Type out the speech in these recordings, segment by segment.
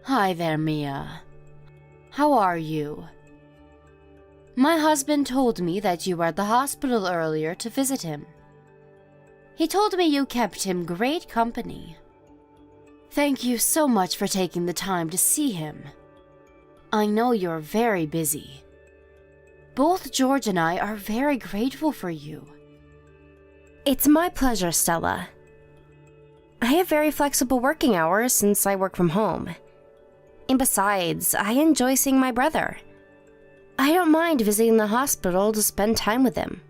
Hi there, Mia. How are you? My husband told me that you were at the hospital earlier to visit him. He told me you kept him great company. Thank you so much for taking the time to see him. I know you're very busy. Both George and I are very grateful for you. It's my pleasure, Stella. I have very flexible working hours since I work from home. And besides, I enjoy seeing my brother. I don't mind visiting the hospital to spend time with him.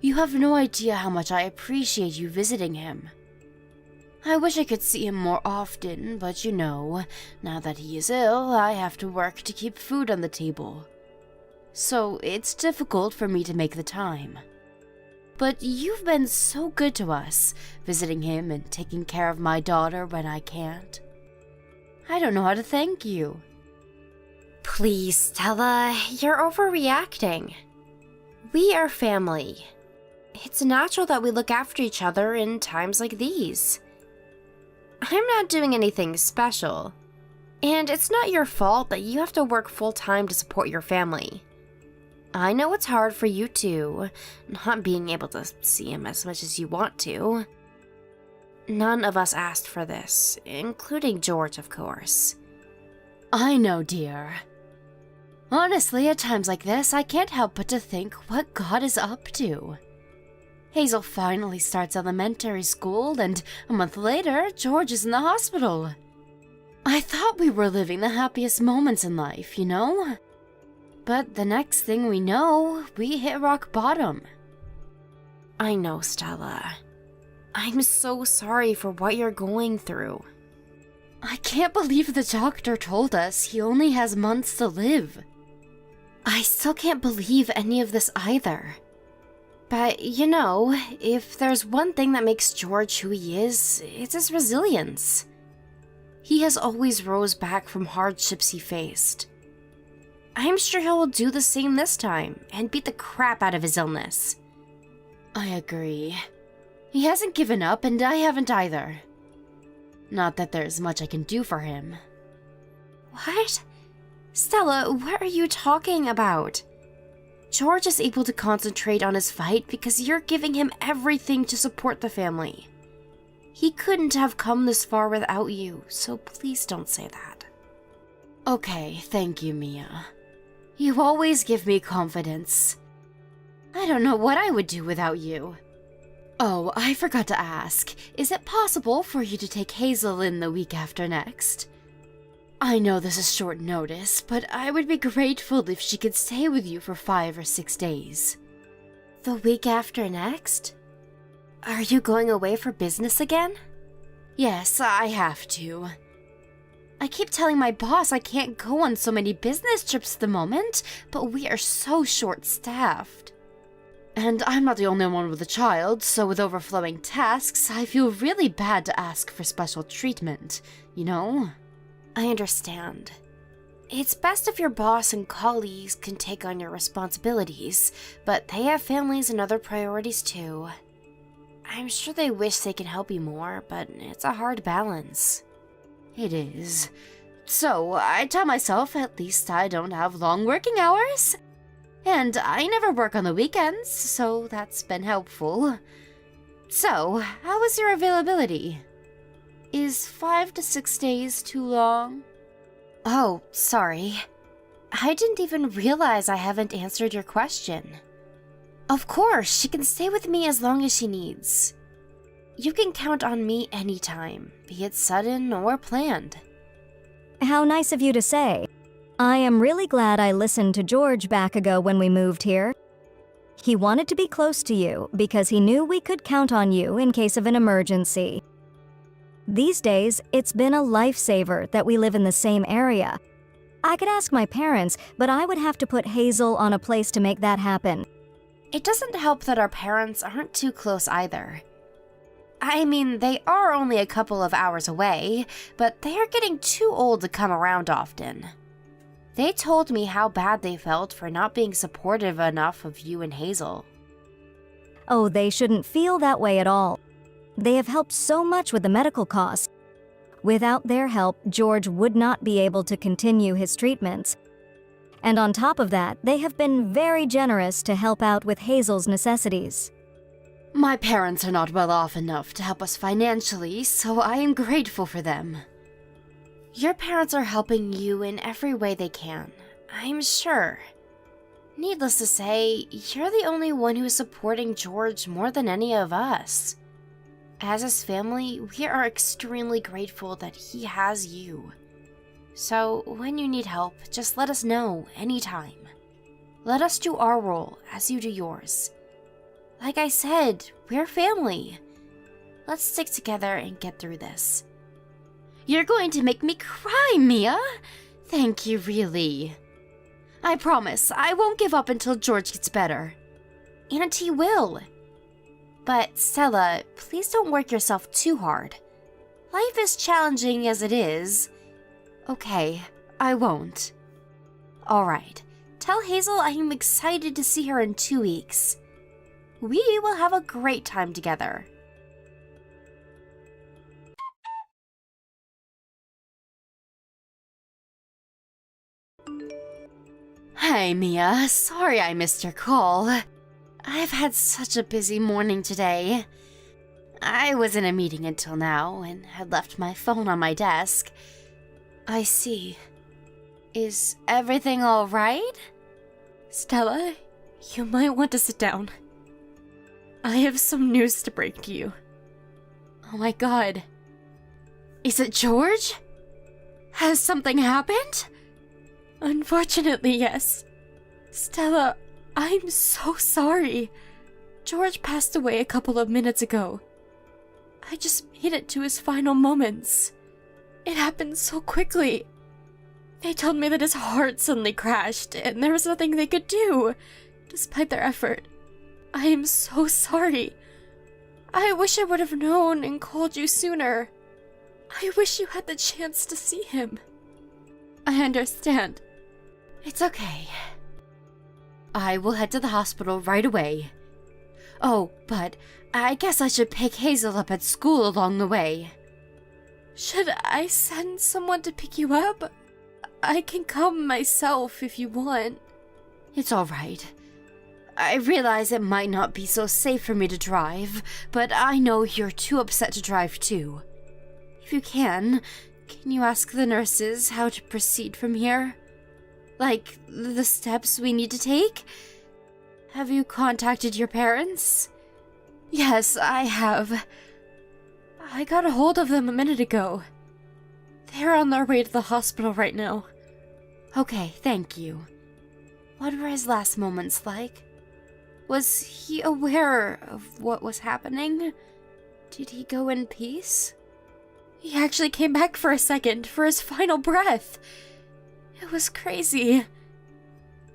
You have no idea how much I appreciate you visiting him. I wish I could see him more often, but you know, now that he is ill, I have to work to keep food on the table. So it's difficult for me to make the time. But you've been so good to us, visiting him and taking care of my daughter when I can't. I don't know how to thank you. Please, Stella, you're overreacting. We are family. It's natural that we look after each other in times like these. I'm not doing anything special. And it's not your fault that you have to work full-time to support your family. I know it's hard for you too, not being able to see him as much as you want to. None of us asked for this, including George, of course. I know, dear. Honestly, at times like this, I can't help but to think what God is up to. Hazel finally starts elementary school, and a month later, George is in the hospital. I thought we were living the happiest moments in life, you know? But the next thing we know, we hit rock bottom. I know, Stella. I'm so sorry for what you're going through. I can't believe the doctor told us he only has months to live. I still can't believe any of this either. But, you know, if there's one thing that makes George who he is, it's his resilience. He has always rose back from hardships he faced. I'm sure he will do the same this time and beat the crap out of his illness. I agree. He hasn't given up, and I haven't either. Not that there's much I can do for him. What? Stella, what are you talking about? George is able to concentrate on his fight because you're giving him everything to support the family. He couldn't have come this far without you, so please don't say that. Okay, thank you, Mia. You always give me confidence. I don't know what I would do without you. Oh, I forgot to ask. Is it possible for you to take Hazel in the week after next? I know this is short notice, but I would be grateful if she could stay with you for 5 or 6 days. The week after next? Are you going away for business again? Yes, I have to. I keep telling my boss I can't go on so many business trips at the moment, but we are so short-staffed. And I'm not the only one with a child, so with overflowing tasks, I feel really bad to ask for special treatment, you know? I understand. It's best if your boss and colleagues can take on your responsibilities, but they have families and other priorities too. I'm sure they wish they could help you more, but it's a hard balance. It is. So I tell myself at least I don't have long working hours. And I never work on the weekends, so that's been helpful. So, how is your availability? Is 5 to 6 days too long? Oh, sorry. I didn't even realize I haven't answered your question. Of course, she can stay with me as long as she needs. You can count on me anytime, be it sudden or planned. How nice of you to say. I am really glad I listened to George back ago when we moved here. He wanted to be close to you because he knew we could count on you in case of an emergency. These days, it's been a lifesaver that we live in the same area. I could ask my parents, but I would have to put Hazel on a place to make that happen. It doesn't help that our parents aren't too close either. I mean, they are only a couple of hours away, but they are getting too old to come around often. They told me how bad they felt for not being supportive enough of you and Hazel. Oh, they shouldn't feel that way at all. They have helped so much with the medical costs. Without their help, George would not be able to continue his treatments. And on top of that, they have been very generous to help out with Hazel's necessities. My parents are not well off enough to help us financially, so I am grateful for them. Your parents are helping you in every way they can, I'm sure. Needless to say, you're the only one who is supporting George more than any of us. As his family, we are extremely grateful that he has you. So, when you need help, just let us know anytime. Let us do our role as you do yours. Like I said, we're family. Let's stick together and get through this. You're going to make me cry, Mia! Thank you, really. I promise, I won't give up until George gets better. And he will. But Stella, please don't work yourself too hard. Life is challenging as it is. Okay, I won't. Alright, tell Hazel I am excited to see her in 2 weeks. We will have a great time together. Hi, Mia. Sorry I missed your call. I've had such a busy morning today. I was in a meeting until now and had left my phone on my desk. I see. Is everything all right? Stella, you might want to sit down. I have some news to break to you. Oh my god. Is it George? Has something happened? Unfortunately, yes. Stella, I'm so sorry. George passed away a couple of minutes ago. I just made it to his final moments. It happened so quickly. They told me that his heart suddenly crashed and there was nothing they could do, despite their effort. I am so sorry. I wish I would have known and called you sooner. I wish you had the chance to see him. I understand. It's okay. I will head to the hospital right away. Oh, but I guess I should pick Hazel up at school along the way. Should I send someone to pick you up? I can come myself if you want. It's alright. I realize it might not be so safe for me to drive, but I know you're too upset to drive too. If you can you ask the nurses how to proceed from here? Like, the steps we need to take? Have you contacted your parents? Yes, I have. I got a hold of them a minute ago. They're on their way to the hospital right now. Okay, thank you. What were his last moments like? Was he aware of what was happening? Did he go in peace? He actually came back for a second, for his final breath. It was crazy.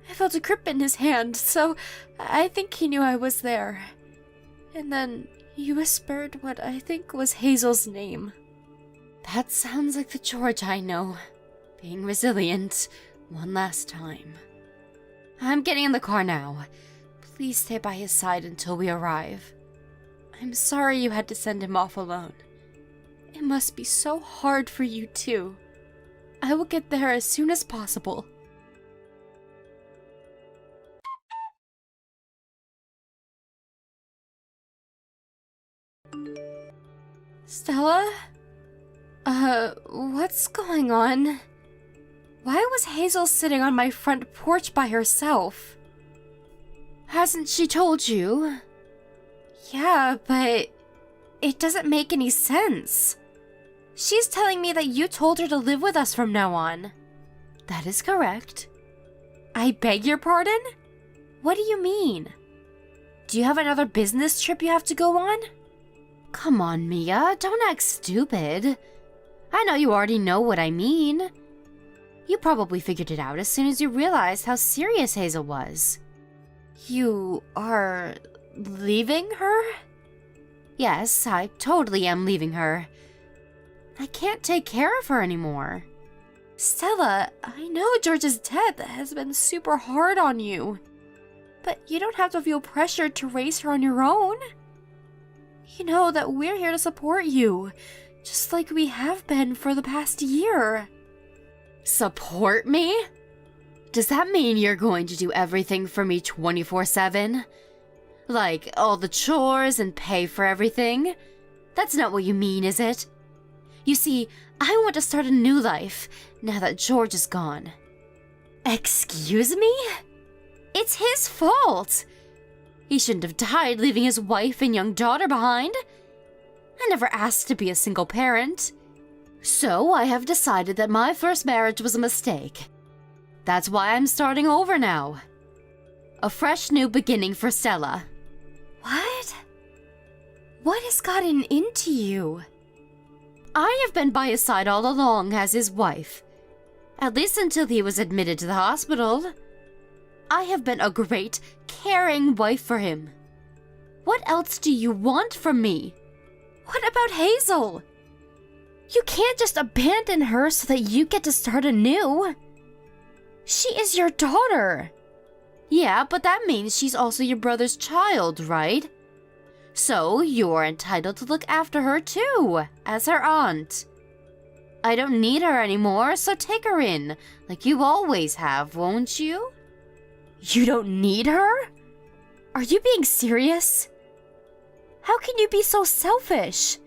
I felt a grip in his hand, so I think he knew I was there. And then he whispered what I think was Hazel's name. That sounds like the George I know. Being resilient one last time. I'm getting in the car now. Please stay by his side until we arrive. I'm sorry you had to send him off alone. It must be so hard for you too. I will get there as soon as possible. Stella? What's going on? Why was Hazel sitting on my front porch by herself? Hasn't she told you? Yeah, but it doesn't make any sense. She's telling me that you told her to live with us from now on. That is correct. I beg your pardon? What do you mean? Do you have another business trip you have to go on? Come on, Mia, don't act stupid. I know you already know what I mean. You probably figured it out as soon as you realized how serious Hazel was. You are leaving her? Yes, I totally am leaving her. I can't take care of her anymore. Stella, I know George's death has been super hard on you, but you don't have to feel pressured to raise her on your own. You know that we're here to support you. just like we have been for the past year. Support me? Does that mean you're going to do everything for me 24/7? Like, all the chores and pay for everything? That's not what you mean, is it? You see, I want to start a new life, now that George is gone. Excuse me? It's his fault! He shouldn't have died leaving his wife and young daughter behind. I never asked to be a single parent. So I have decided that my first marriage was a mistake. That's why I'm starting over now. A fresh new beginning for Stella. What? What has gotten into you? I have been by his side all along as his wife. At least until he was admitted to the hospital. I have been a great, caring wife for him. What else do you want from me? What about Hazel? You can't just abandon her so that you get to start anew. She is your daughter. Yeah, but that means she's also your brother's child, right? So you're entitled to look after her too, as her aunt. I don't need her anymore, so take her in, like you always have, won't you? You don't need her? Are you being serious? How can you be so selfish?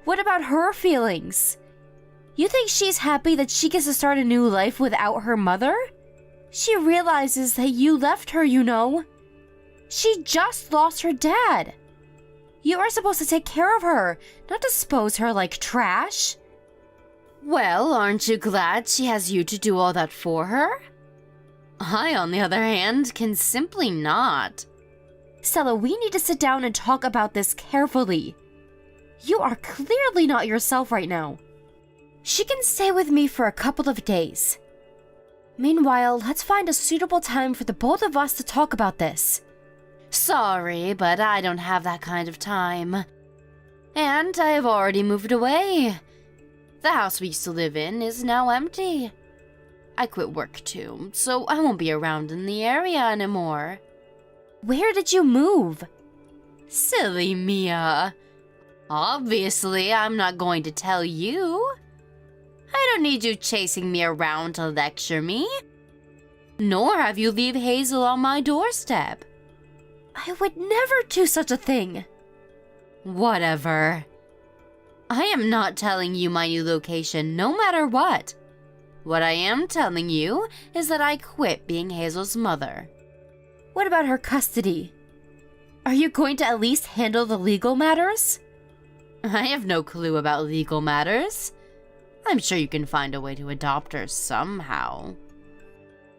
What about her feelings? You think she's happy that she gets to start a new life without her mother? She realizes that you left her, you know. She just lost her dad. You are supposed to take care of her, not dispose her like trash. Well, aren't you glad she has you to do all that for her? I, on the other hand, can simply not. Stella, we need to sit down and talk about this carefully. You are clearly not yourself right now. She can stay with me for a couple of days. Meanwhile, let's find a suitable time for the both of us to talk about this. Sorry, but I don't have that kind of time. And I have already moved away. The house we used to live in is now empty. I quit work too, so I won't be around in the area anymore. Where did you move? Silly Mia. Obviously, I'm not going to tell you. I don't need you chasing me around to lecture me. Nor have you leave Hazel on my doorstep. I would never do such a thing. Whatever. I am not telling you my new location no matter what. What I am telling you is that I quit being Hazel's mother. What about her custody? Are you going to at least handle the legal matters? I have no clue about legal matters. I'm sure you can find a way to adopt her somehow.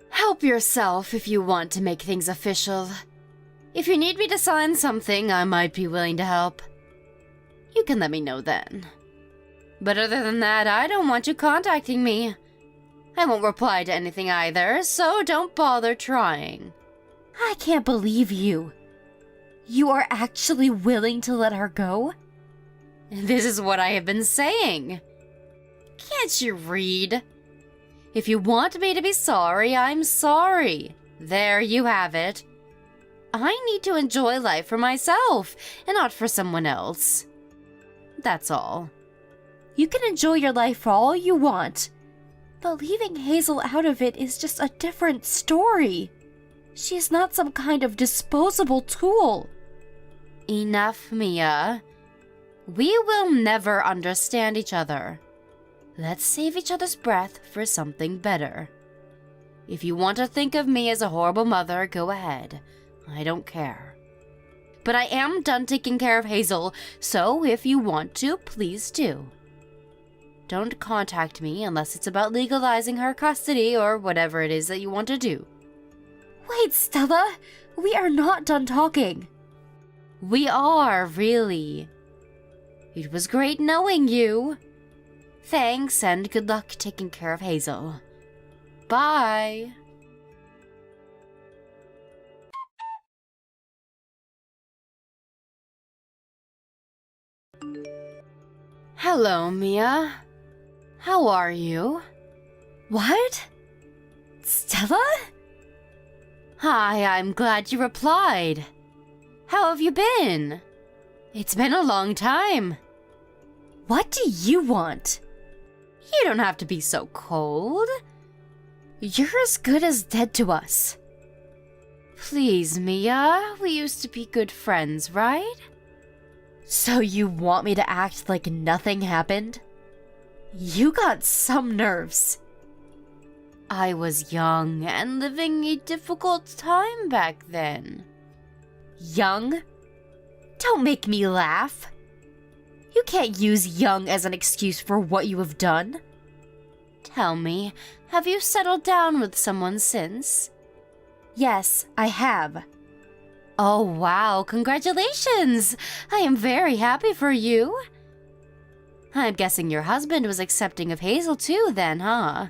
Help yourself if you want to make things official. If you need me to sign something, I might be willing to help. You can let me know then. But other than that, I don't want you contacting me. I won't reply to anything either, so don't bother trying. I can't believe you. You are actually willing to let her go? This is what I have been saying. Can't you read? If you want me to be sorry, I'm sorry. There you have it. I need to enjoy life for myself and not for someone else. That's all. You can enjoy your life for all you want, but leaving Hazel out of it is just a different story. She is not some kind of disposable tool. Enough, Mia. We will never understand each other. Let's save each other's breath for something better. If you want to think of me as a horrible mother, go ahead. I don't care. But I am done taking care of Hazel, so if you want to, please do. Don't contact me unless it's about legalizing her custody or whatever it is that you want to do. Wait, Stella! We are not done talking. We are, really. It was great knowing you. Thanks, and good luck taking care of Hazel. Bye. Hello, Mia. How are you? What? Stella? Hi, I'm glad you replied. How have you been? It's been a long time. What do you want? You don't have to be so cold. You're as good as dead to us. Please, Mia, we used to be good friends, right? So you want me to act like nothing happened? You got some nerves. I was young and living a difficult time back then. Young? Don't make me laugh. You can't use young as an excuse for what you have done. Tell me, have you settled down with someone since? Yes, I have. Oh wow, congratulations! I am very happy for you. I'm guessing your husband was accepting of Hazel too then, huh?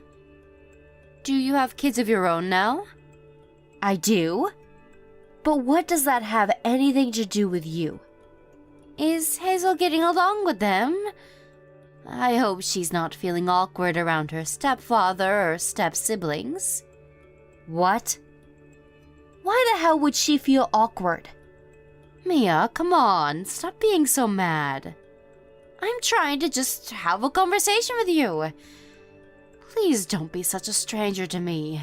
Do you have kids of your own now? I do. But what does that have anything to do with you? Is Hazel getting along with them? I hope she's not feeling awkward around her stepfather or step-siblings. What? Why the hell would she feel awkward? Mia, come on, stop being so mad. I'm trying to just have a conversation with you. Please don't be such a stranger to me.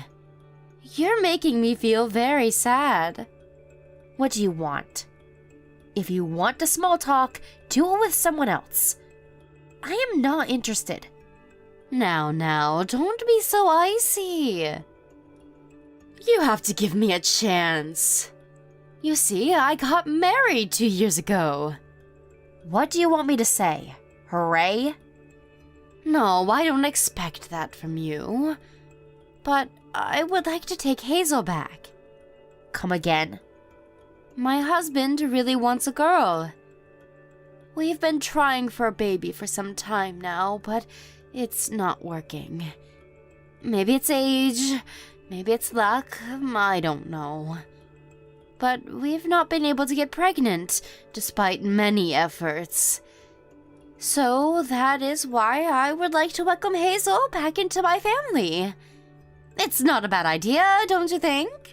You're making me feel very sad. What do you want? If you want to small talk, do it with someone else. I am not interested. Now, don't be so icy. You have to give me a chance. You see, I got married 2 years ago. What do you want me to say? Hooray? No, I don't expect that from you. But I would like to take Hazel back. Come again? My husband really wants a girl. We've been trying for a baby for some time now, but it's not working. Maybe it's age, maybe it's luck, I don't know. But we've not been able to get pregnant, despite many efforts. So that is why I would like to welcome Hazel back into my family. It's not a bad idea, don't you think?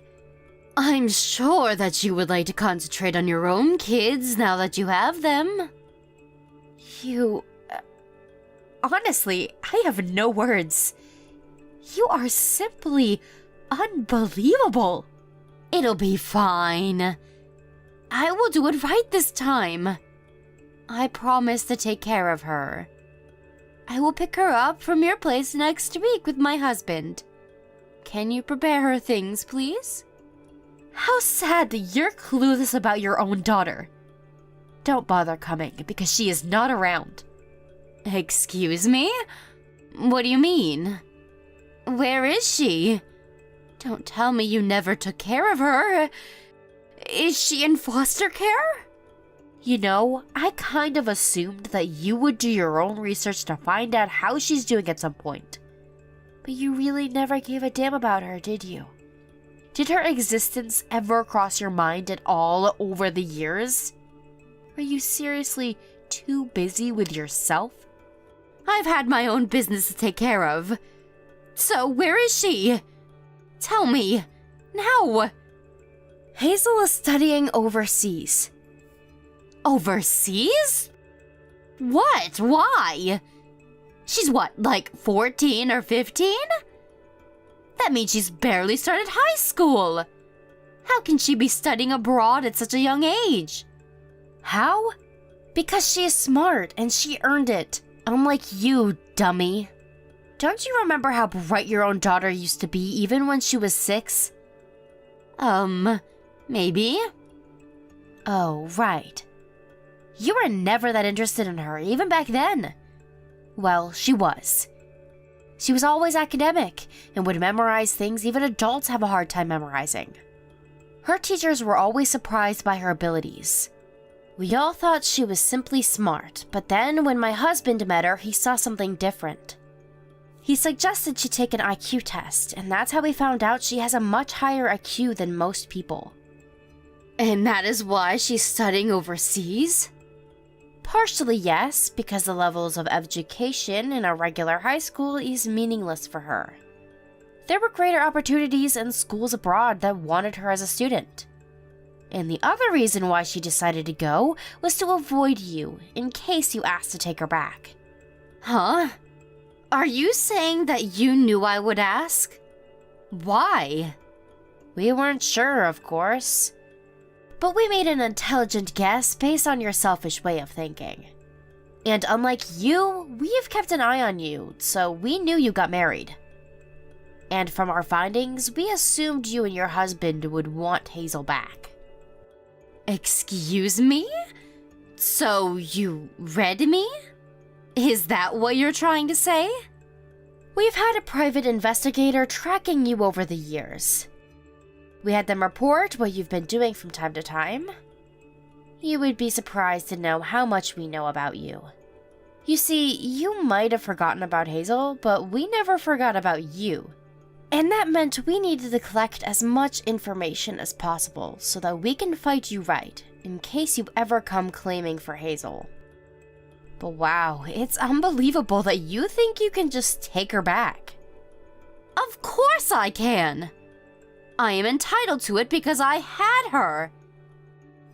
I'm sure that you would like to concentrate on your own kids now that you have them. Honestly, I have no words. You are simply unbelievable. It'll be fine. I will do it right this time. I promise to take care of her. I will pick her up from your place next week with my husband. Can you prepare her things, please? How sad that you're clueless about your own daughter. Don't bother coming, because she is not around. Excuse me? What do you mean? Where is she? Don't tell me you never took care of her. Is she in foster care? You know, I kind of assumed that you would do your own research to find out how she's doing at some point. But you really never gave a damn about her, did you? Did her existence ever cross your mind at all over the years? Are you seriously too busy with yourself? I've had my own business to take care of. So where is she? Tell me, now. Hazel is studying overseas. Overseas? What? Why? She's what, like 14 or 15? That means she's barely started high school. How can she be studying abroad at such a young age? How? Because she is smart and she earned it. Unlike you, dummy. Don't you remember how bright your own daughter used to be even when she was 6? Maybe. Oh, right. You were never that interested in her, even back then. Well, she was. She was always academic and would memorize things even adults have a hard time memorizing. Her teachers were always surprised by her abilities. We all thought she was simply smart, but then when my husband met her, he saw something different. He suggested she take an IQ test, and that's how we found out she has a much higher IQ than most people. And that is why she's studying overseas? Partially yes, because the levels of education in a regular high school is meaningless for her. There were greater opportunities in schools abroad that wanted her as a student. And the other reason why she decided to go was to avoid you, in case you asked to take her back. Huh? Are you saying that you knew I would ask? Why? We weren't sure, of course. But we made an intelligent guess based on your selfish way of thinking. And unlike you, we have kept an eye on you, so we knew you got married. And from our findings, we assumed you and your husband would want Hazel back. Excuse me? So you read me? Is that what you're trying to say? We've had a private investigator tracking you over the years. We had them report what you've been doing from time to time. You would be surprised to know how much we know about you. You see, you might have forgotten about Hazel, but we never forgot about you. And that meant we needed to collect as much information as possible so that we can fight you right, in case you ever come claiming for Hazel. But wow, it's unbelievable that you think you can just take her back. Of course I can! I am entitled to it because I had her.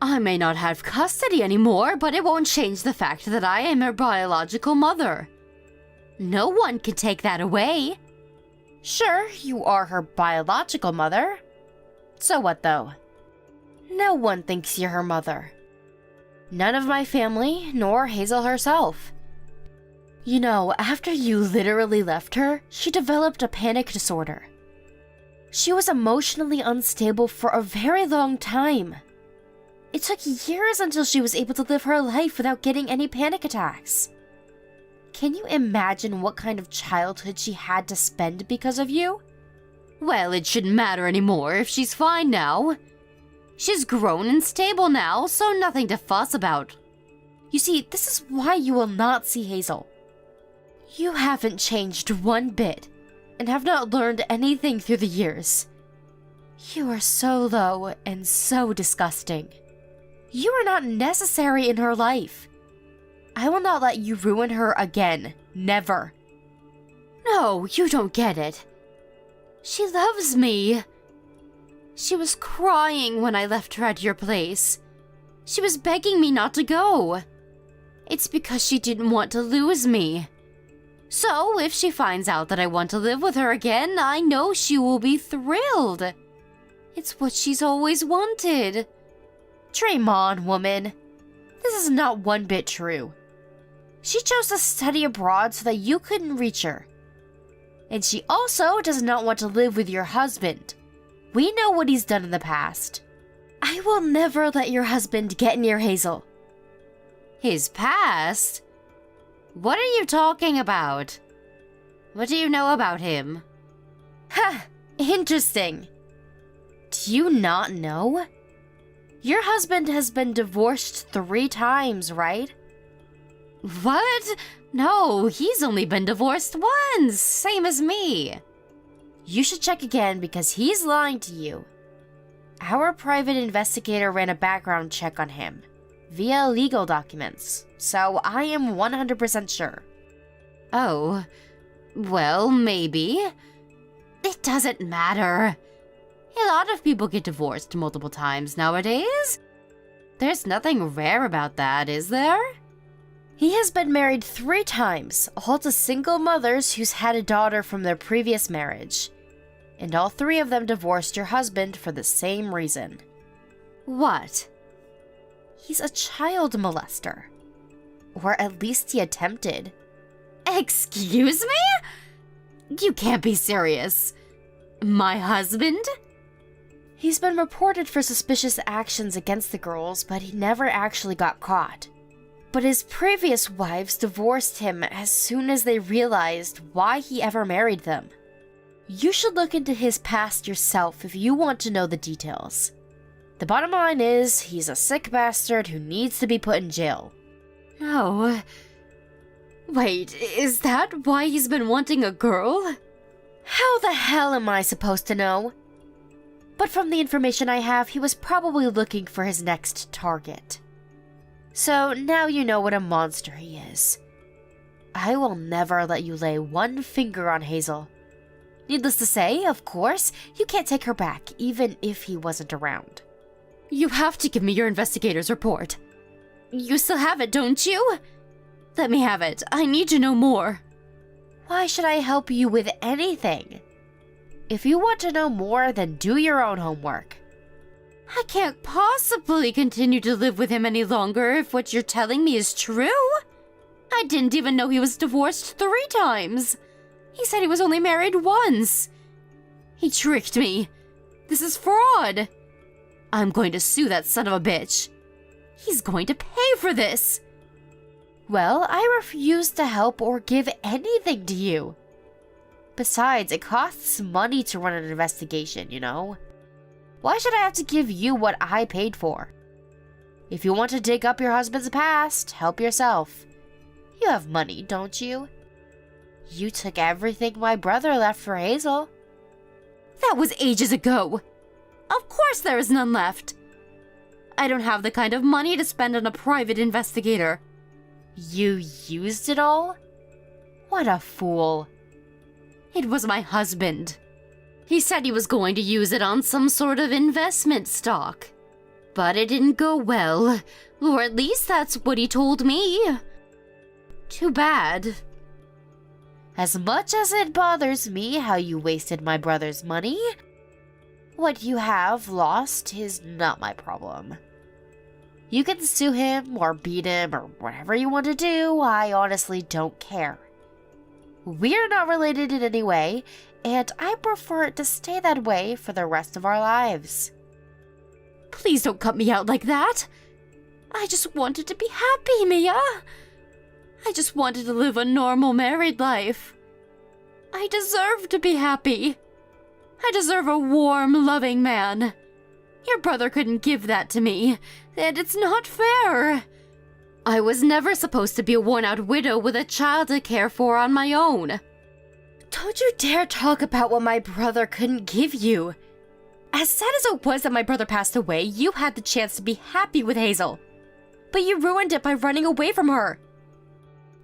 I may not have custody anymore, but it won't change the fact that I am her biological mother. No one can take that away. Sure, you are her biological mother. So what though? No one thinks you're her mother. None of my family, nor Hazel herself. You know, after you literally left her, she developed a panic disorder. She was emotionally unstable for a very long time. It took years until she was able to live her life without getting any panic attacks. Can you imagine what kind of childhood she had to spend because of you? Well, it shouldn't matter anymore if she's fine now. She's grown and stable now, so nothing to fuss about. You see, this is why you will not see Hazel. You haven't changed one bit, and have not learned anything through the years. You are so low and so disgusting. You are not necessary in her life. I will not let you ruin her again. Never. No, you don't get it. She loves me. She was crying when I left her at your place. She was begging me not to go. It's because she didn't want to lose me. So, if she finds out that I want to live with her again, I know she will be thrilled. It's what she's always wanted. Dream on, woman. This is not one bit true. She chose to study abroad so that you couldn't reach her. And she also does not want to live with your husband. We know what he's done in the past. I will never let your husband get near Hazel. His past? What are you talking about? What do you know about him? Ha! Interesting. Do you not know? Your husband has been divorced 3 times, right? What? No, he's only been divorced once, same as me. You should check again because he's lying to you. Our private investigator ran a background check on him, via legal documents, so I am 100% sure. Oh, well, maybe. It doesn't matter. A lot of people get divorced multiple times nowadays. There's nothing rare about that, is there? He has been married 3 times, all to single mothers who's had a daughter from their previous marriage. And all 3 of them divorced your husband for the same reason. What? He's a child molester. Or at least he attempted. Excuse me? You can't be serious. My husband? He's been reported for suspicious actions against the girls, but he never actually got caught. But his previous wives divorced him as soon as they realized why he ever married them. You should look into his past yourself if you want to know the details. The bottom line is, he's a sick bastard who needs to be put in jail. Oh. Wait, is that why he's been wanting a girl? How the hell am I supposed to know? But from the information I have, he was probably looking for his next target. So now you know what a monster he is. I will never let you lay one finger on Hazel. Needless to say, of course, you can't take her back, even if he wasn't around. You have to give me your investigator's report. You still have it, don't you? Let me have it. I need to know more. Why should I help you with anything? If you want to know more, then do your own homework. I can't possibly continue to live with him any longer if what you're telling me is true. I didn't even know he was divorced 3 times. He said he was only married once. He tricked me. This is fraud. I'm going to sue that son of a bitch. He's going to pay for this. Well, I refuse to help or give anything to you. Besides, it costs money to run an investigation, you know? Why should I have to give you what I paid for? If you want to dig up your husband's past, help yourself. You have money, don't you? You took everything my brother left for Hazel. That was ages ago. Of course there is none left. I don't have the kind of money to spend on a private investigator. You used it all? What a fool. It was my husband. He said he was going to use it on some sort of investment stock. But it didn't go well, or at least that's what he told me. Too bad. As much as it bothers me how you wasted my brother's money, what you have lost is not my problem. You can sue him or beat him or whatever you want to do, I honestly don't care. We're not related in any way, and I prefer it to stay that way for the rest of our lives. Please don't cut me out like that. I just wanted to be happy, Mia. I just wanted to live a normal married life. I deserve to be happy. I deserve a warm, loving man. Your brother couldn't give that to me, and it's not fair. I was never supposed to be a worn-out widow with a child to care for on my own. Don't you dare talk about what my brother couldn't give you. As sad as it was that my brother passed away, you had the chance to be happy with Hazel. But you ruined it by running away from her.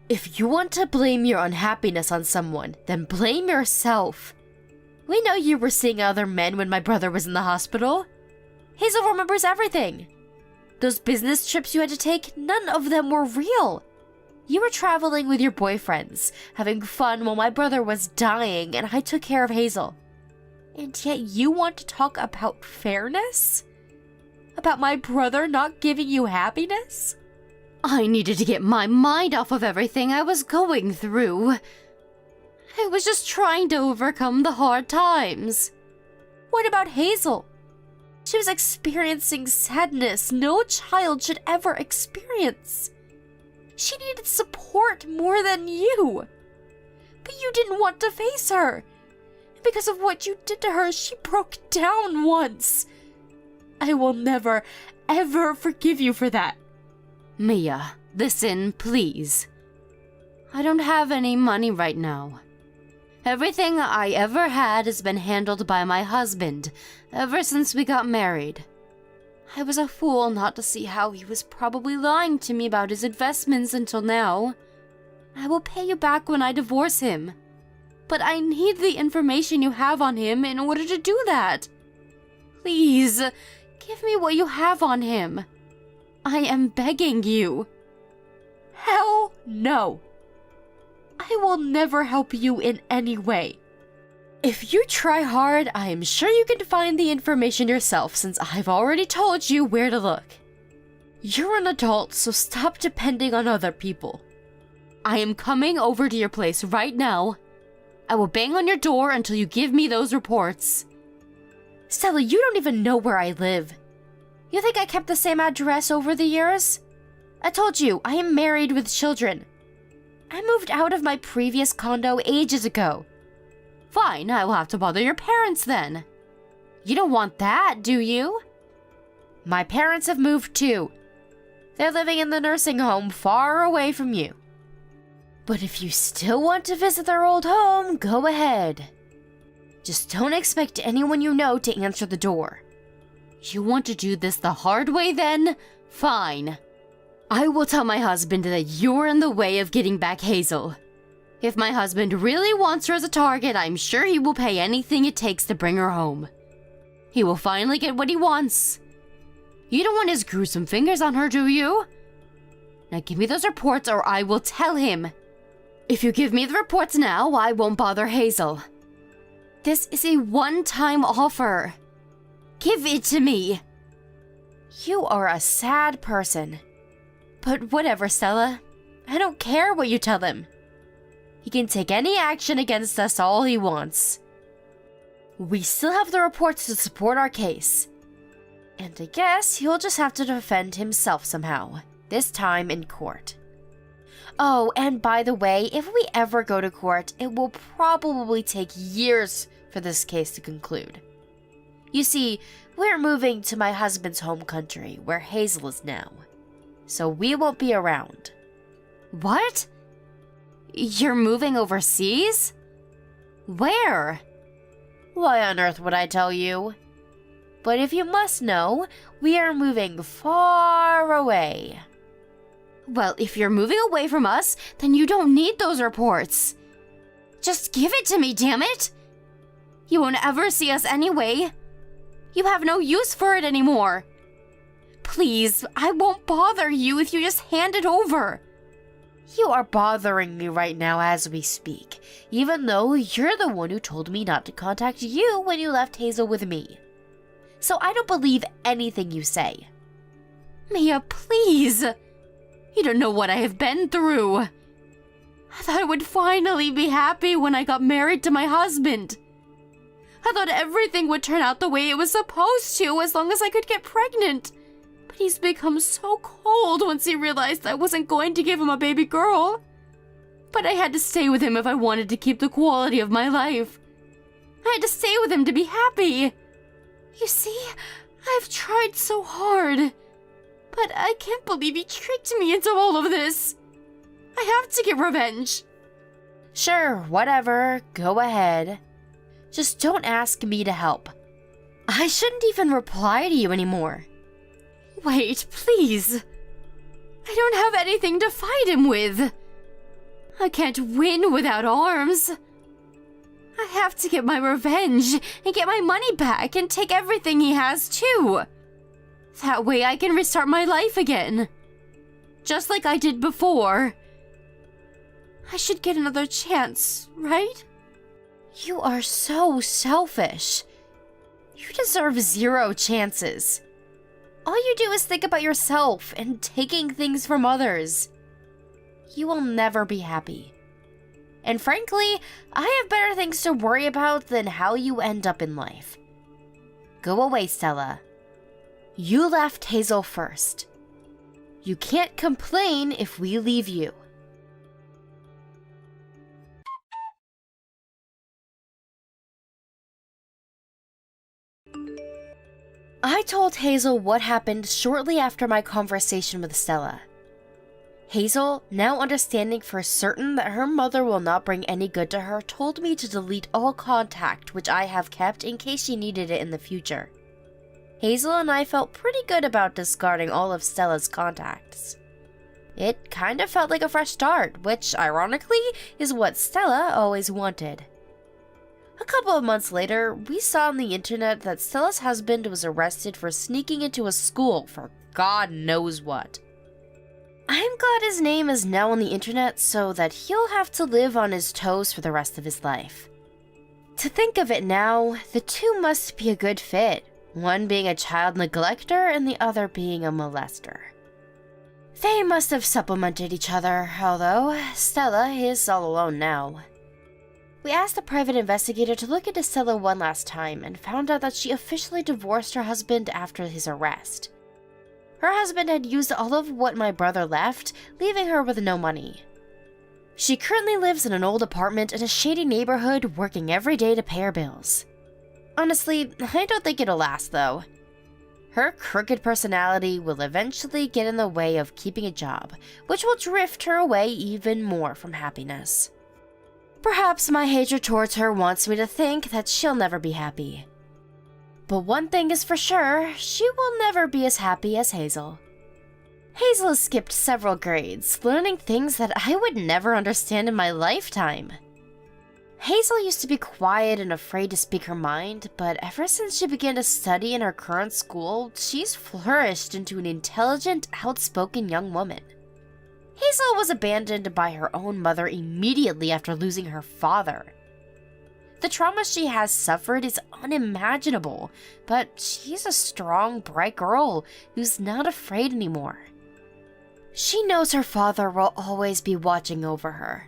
If you want to blame your unhappiness on someone, then blame yourself. We know you were seeing other men when my brother was in the hospital. Hazel remembers everything. Those business trips you had to take, none of them were real. You were traveling with your boyfriends, having fun while my brother was dying, and I took care of Hazel. And yet you want to talk about fairness? About my brother not giving you happiness? I needed to get my mind off of everything I was going through. I was just trying to overcome the hard times. What about Hazel? She was experiencing sadness no child should ever experience. She needed support more than you. But you didn't want to face her. Because of what you did to her, she broke down once. I will never, ever forgive you for that. Mia, listen, please. I don't have any money right now. Everything I ever had has been handled by my husband ever since we got married. I was a fool not to see how he was probably lying to me about his investments until now. I will pay you back when I divorce him. But I need the information you have on him in order to do that. Please, give me what you have on him. I am begging you. Hell no. I will never help you in any way. If you try hard, I am sure you can find the information yourself since I've already told you where to look. You're an adult, so stop depending on other people. I am coming over to your place right now. I will bang on your door until you give me those reports. Stella, you don't even know where I live. You think I kept the same address over the years? I told you, I am married with children. I moved out of my previous condo ages ago. Fine, I will have to bother your parents then. You don't want that, do you? My parents have moved too. They're living in the nursing home far away from you. But if you still want to visit their old home, go ahead. Just don't expect anyone you know to answer the door. You want to do this the hard way then? Fine. I will tell my husband that you're in the way of getting back Hazel. If my husband really wants her as a target, I'm sure he will pay anything it takes to bring her home. He will finally get what he wants. You don't want his gruesome fingers on her, do you? Now give me those reports or I will tell him. If you give me the reports now, I won't bother Hazel. This is a one-time offer. Give it to me. You are a sad person. But whatever, Stella. I don't care what you tell him. He can take any action against us all he wants. We still have the reports to support our case. And I guess he'll just have to defend himself somehow, this time in court. Oh, and by the way, if we ever go to court, it will probably take years for this case to conclude. You see, we're moving to my husband's home country, where Hazel is now. So we won't be around. What? You're moving overseas? Where? Why on earth would I tell you? But if you must know, we are moving far away. Well, if you're moving away from us, then you don't need those reports. Just give it to me, damn it! You won't ever see us anyway. You have no use for it anymore. Please, I won't bother you if you just hand it over. You are bothering me right now as we speak, even though you're the one who told me not to contact you when you left Hazel with me. So I don't believe anything you say. Mia, please. You don't know what I have been through. I thought I would finally be happy when I got married to my husband. I thought everything would turn out the way it was supposed to as long as I could get pregnant. But he's become so cold once he realized I wasn't going to give him a baby girl. But I had to stay with him if I wanted to keep the quality of my life. I had to stay with him to be happy. You see, I've tried so hard. But I can't believe he tricked me into all of this. I have to get revenge. Sure, whatever. Go ahead. Just don't ask me to help. I shouldn't even reply to you anymore. Wait, please. I don't have anything to fight him with. I can't win without arms. I have to get my revenge and get my money back and take everything he has too. That way I can restart my life again. Just like I did before. I should get another chance, right? You are so selfish. You deserve 0 chances. All you do is think about yourself and taking things from others. You will never be happy. And frankly, I have better things to worry about than how you end up in life. Go away, Stella. You left Hazel first. You can't complain if we leave you. I told Hazel what happened shortly after my conversation with Stella. Hazel, now understanding for certain that her mother will not bring any good to her, told me to delete all contact which I have kept in case she needed it in the future. Hazel and I felt pretty good about discarding all of Stella's contacts. It kind of felt like a fresh start, which, ironically, is what Stella always wanted. A couple of months later, we saw on the internet that Stella's husband was arrested for sneaking into a school for God knows what. I'm glad his name is now on the internet so that he'll have to live on his toes for the rest of his life. To think of it now, the two must be a good fit, one being a child neglector and the other being a molester. They must have supplemented each other, although Stella is all alone now. We asked a private investigator to look into Stella one last time and found out that she officially divorced her husband after his arrest. Her husband had used all of what my brother left, leaving her with no money. She currently lives in an old apartment in a shady neighborhood, working every day to pay her bills. Honestly, I don't think it'll last, though. Her crooked personality will eventually get in the way of keeping a job, which will drift her away even more from happiness. Perhaps my hatred towards her wants me to think that she'll never be happy. But one thing is for sure, she will never be as happy as Hazel. Hazel has skipped several grades, learning things that I would never understand in my lifetime. Hazel used to be quiet and afraid to speak her mind, but ever since she began to study in her current school, she's flourished into an intelligent, outspoken young woman. Hazel was abandoned by her own mother immediately after losing her father. The trauma she has suffered is unimaginable, but she's a strong, bright girl who's not afraid anymore. She knows her father will always be watching over her,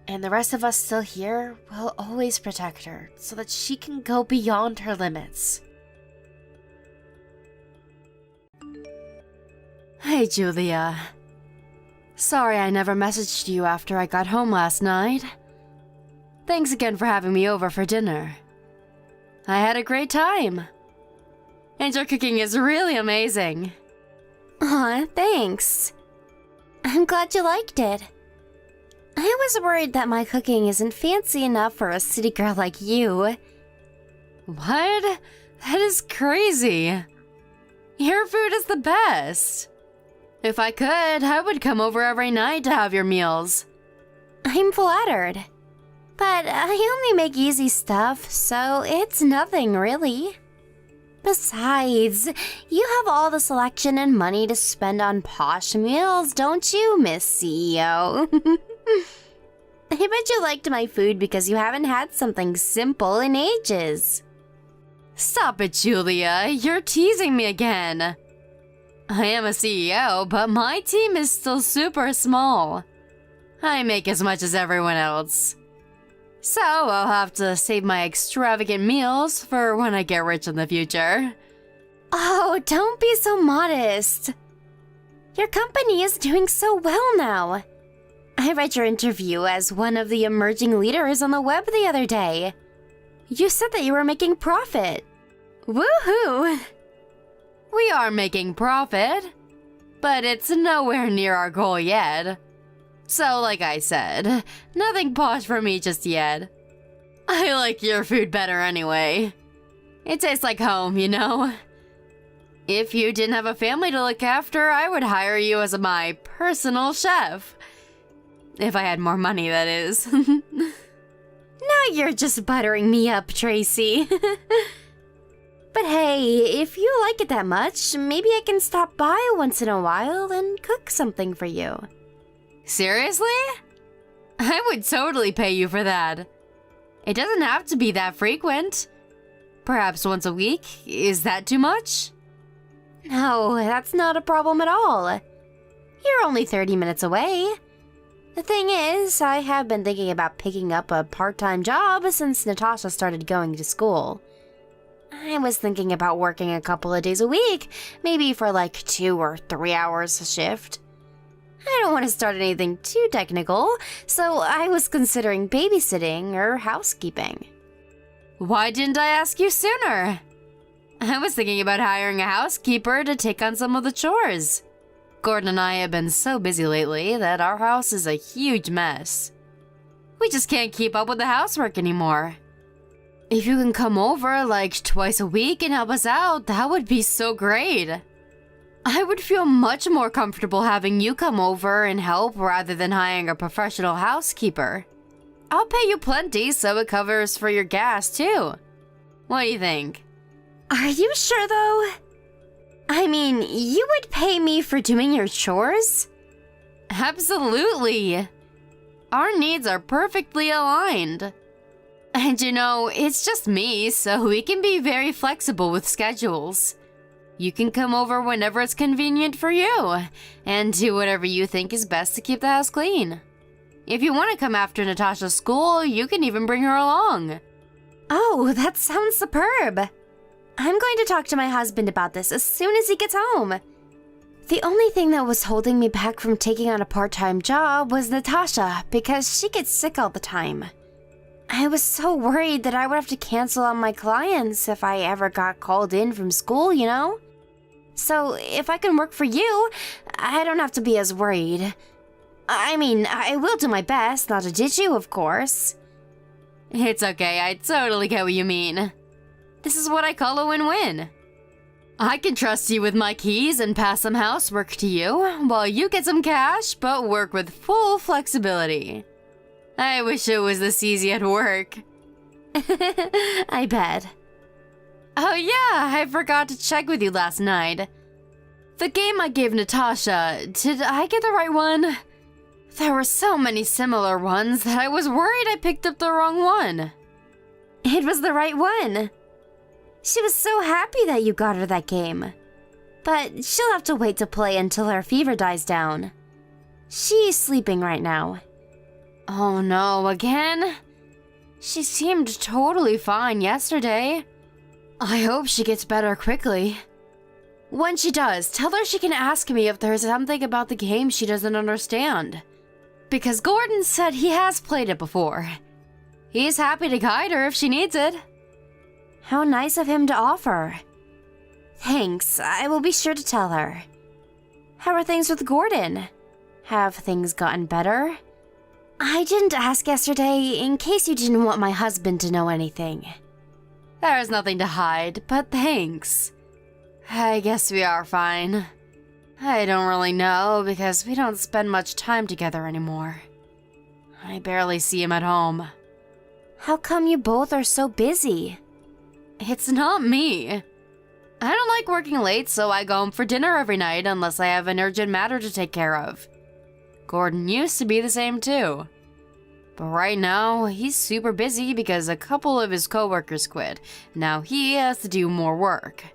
and the rest of us still here will always protect her so that she can go beyond her limits. Hey, Julia. Sorry I never messaged you after I got home last night. Thanks again for having me over for dinner. I had a great time. And your cooking is really amazing. Aw, thanks. I'm glad you liked it. I was worried that my cooking isn't fancy enough for a city girl like you. What? That is crazy. Your food is the best. If I could, I would come over every night to have your meals. I'm flattered. But I only make easy stuff, so it's nothing really. Besides, you have all the selection and money to spend on posh meals, don't you, Miss CEO? I bet you liked my food because you haven't had something simple in ages. Stop it, Julia. You're teasing me again. I am a CEO, but my team is still super small. I make as much as everyone else. So I'll have to save my extravagant meals for when I get rich in the future. Oh, don't be so modest. Your company is doing so well now. I read your interview as one of the emerging leaders on the web the other day. You said that you were making profit. Woohoo! We are making profit, but it's nowhere near our goal yet. So, like I said, nothing posh for me just yet. I like your food better anyway. It tastes like home, you know? If you didn't have a family to look after, I would hire you as my personal chef. If I had more money, that is. Now you're just buttering me up, Tracy. But hey, if you like it that much, maybe I can stop by once in a while and cook something for you. Seriously? I would totally pay you for that. It doesn't have to be that frequent. Perhaps once a week? Is that too much? No, that's not a problem at all. You're only 30 minutes away. The thing is, I have been thinking about picking up a part-time job since Natasha started going to school. I was thinking about working a couple of days a week, maybe for like 2 or 3 hours a shift. I don't want to start anything too technical, so I was considering babysitting or housekeeping. Why didn't I ask you sooner? I was thinking about hiring a housekeeper to take on some of the chores. Gordon and I have been so busy lately that our house is a huge mess. We just can't keep up with the housework anymore. If you can come over like twice a week and help us out, that would be so great. I would feel much more comfortable having you come over and help rather than hiring a professional housekeeper. I'll pay you plenty so it covers for your gas too. What do you think? Are you sure though? I mean, you would pay me for doing your chores? Absolutely. Our needs are perfectly aligned. And you know, it's just me, so we can be very flexible with schedules. You can come over whenever it's convenient for you, and do whatever you think is best to keep the house clean. If you want to come after Natasha's school, you can even bring her along. Oh, that sounds superb. I'm going to talk to my husband about this as soon as he gets home. The only thing that was holding me back from taking on a part-time job was Natasha, because she gets sick all the time. I was so worried that I would have to cancel on my clients if I ever got called in from school, you know? So if I can work for you, I don't have to be as worried. I mean, I will do my best not to ditch you, of course. It's okay, I totally get what you mean. This is what I call a win-win. I can trust you with my keys and pass some housework to you, while you get some cash but work with full flexibility. I wish it was this easy at work. I bet. Oh yeah, I forgot to check with you last night. The game I gave Natasha, did I get the right one? There were so many similar ones that I was worried I picked up the wrong one. It was the right one. She was so happy that you got her that game. But she'll have to wait to play until her fever dies down. She's sleeping right now. Oh no, again? She seemed totally fine yesterday. I hope she gets better quickly. When she does, tell her she can ask me if there's something about the game she doesn't understand. Because Gordon said he has played it before. He's happy to guide her if she needs it. How nice of him to offer. Thanks, I will be sure to tell her. How are things with Gordon? Have things gotten better? I didn't ask yesterday in case you didn't want my husband to know anything. There's nothing to hide, but thanks. I guess we are fine. I don't really know because we don't spend much time together anymore. I barely see him at home. How come you both are so busy? It's not me. I don't like working late, so I go home for dinner every night unless I have an urgent matter to take care of. Gordon used to be the same too. But right now, he's super busy because a couple of his coworkers quit. Now he has to do more work.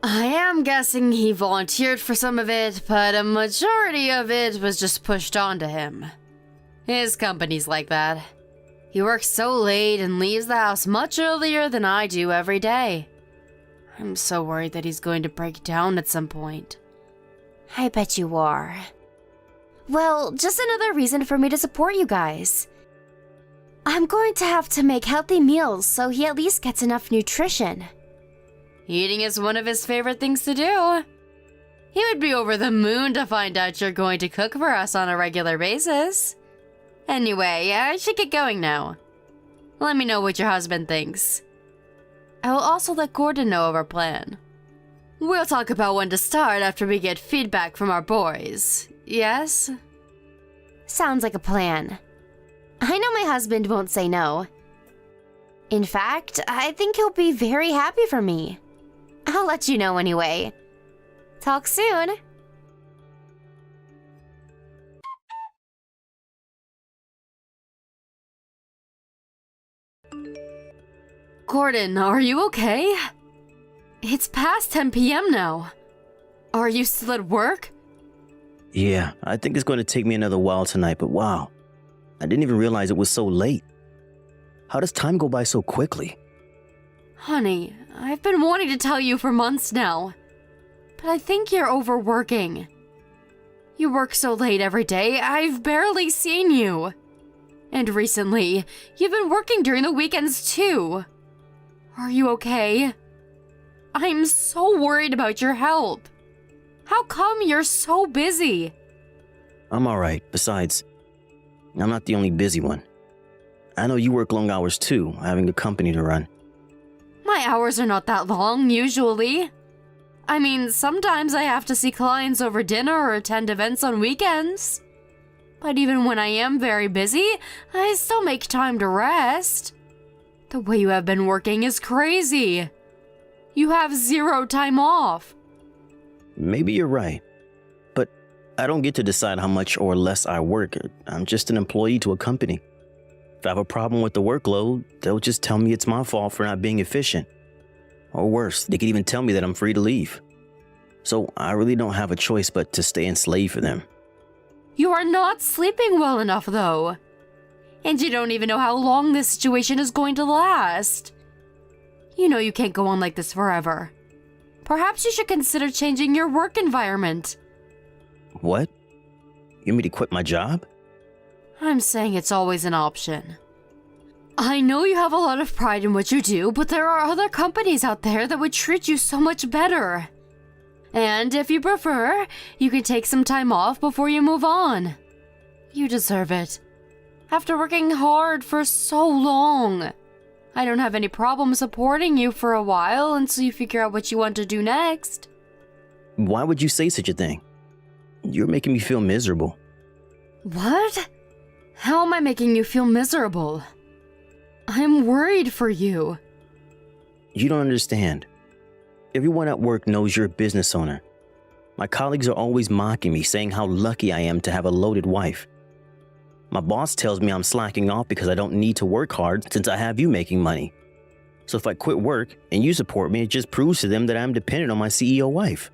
I am guessing he volunteered for some of it, but a majority of it was just pushed onto him. His company's like that. He works so late and leaves the house much earlier than I do every day. I'm so worried that he's going to break down at some point. I bet you are. Well, just another reason for me to support you guys. I'm going to have to make healthy meals so he at least gets enough nutrition. Eating is one of his favorite things to do. He would be over the moon to find out you're going to cook for us on a regular basis. Anyway, I should get going now. Let me know what your husband thinks. I will also let Gordon know of our plan. We'll talk about when to start after we get feedback from our boys. Yes? Sounds like a plan. I know my husband won't say no. In fact, I think he'll be very happy for me. I'll let you know anyway. Talk soon. Gordon, are you okay? It's past 10 p.m. now. Are you still at work? Yeah, I think it's going to take me another while tonight, but wow. I didn't even realize it was so late. How does time go by so quickly? Honey, I've been wanting to tell you for months now. But I think you're overworking. You work so late every day, I've barely seen you. And recently, you've been working during the weekends too. Are you okay? I'm so worried about your health. How come you're so busy? I'm alright. Besides, I'm not the only busy one. I know you work long hours too, having a company to run. My hours are not that long, usually. I mean, sometimes I have to see clients over dinner or attend events on weekends. But even when I am very busy, I still make time to rest. The way you have been working is crazy. You have 0 time off. Maybe you're right. But I don't get to decide how much or less I work. I'm just an employee to a company. If I have a problem with the workload, they'll just tell me it's my fault for not being efficient. Or worse, they could even tell me that I'm free to leave. So I really don't have a choice but to stay enslaved for them. You are not sleeping well enough, though. And you don't even know how long this situation is going to last. You know you can't go on like this forever. Perhaps you should consider changing your work environment. What? You want me to quit my job? I'm saying it's always an option. I know you have a lot of pride in what you do, but there are other companies out there that would treat you so much better. And if you prefer, you can take some time off before you move on. You deserve it. After working hard for so long, I don't have any problem supporting you for a while until you figure out what you want to do next. Why would you say such a thing? You're making me feel miserable. What? How am I making you feel miserable? I'm worried for you. You don't understand. Everyone at work knows you're a business owner. My colleagues are always mocking me, saying how lucky I am to have a loaded wife. My boss tells me I'm slacking off because I don't need to work hard since I have you making money. So if I quit work and you support me, it just proves to them that I'm dependent on my CEO wife.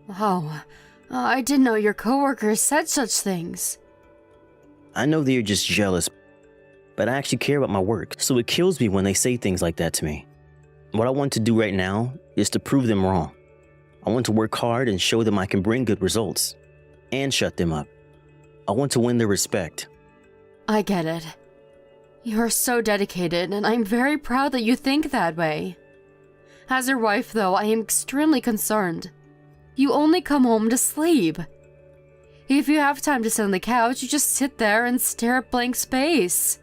Wow, I didn't know your coworkers said such things. I know they're just jealous, but I actually care about my work, so it kills me when they say things like that to me. What I want to do right now is to prove them wrong. I want to work hard and show them I can bring good results, and shut them up. I want to win their respect. I get it. You're so dedicated, and I'm very proud that you think that way. As your wife, though, I am extremely concerned. You only come home to sleep. If you have time to sit on the couch, you just sit there and stare at blank space.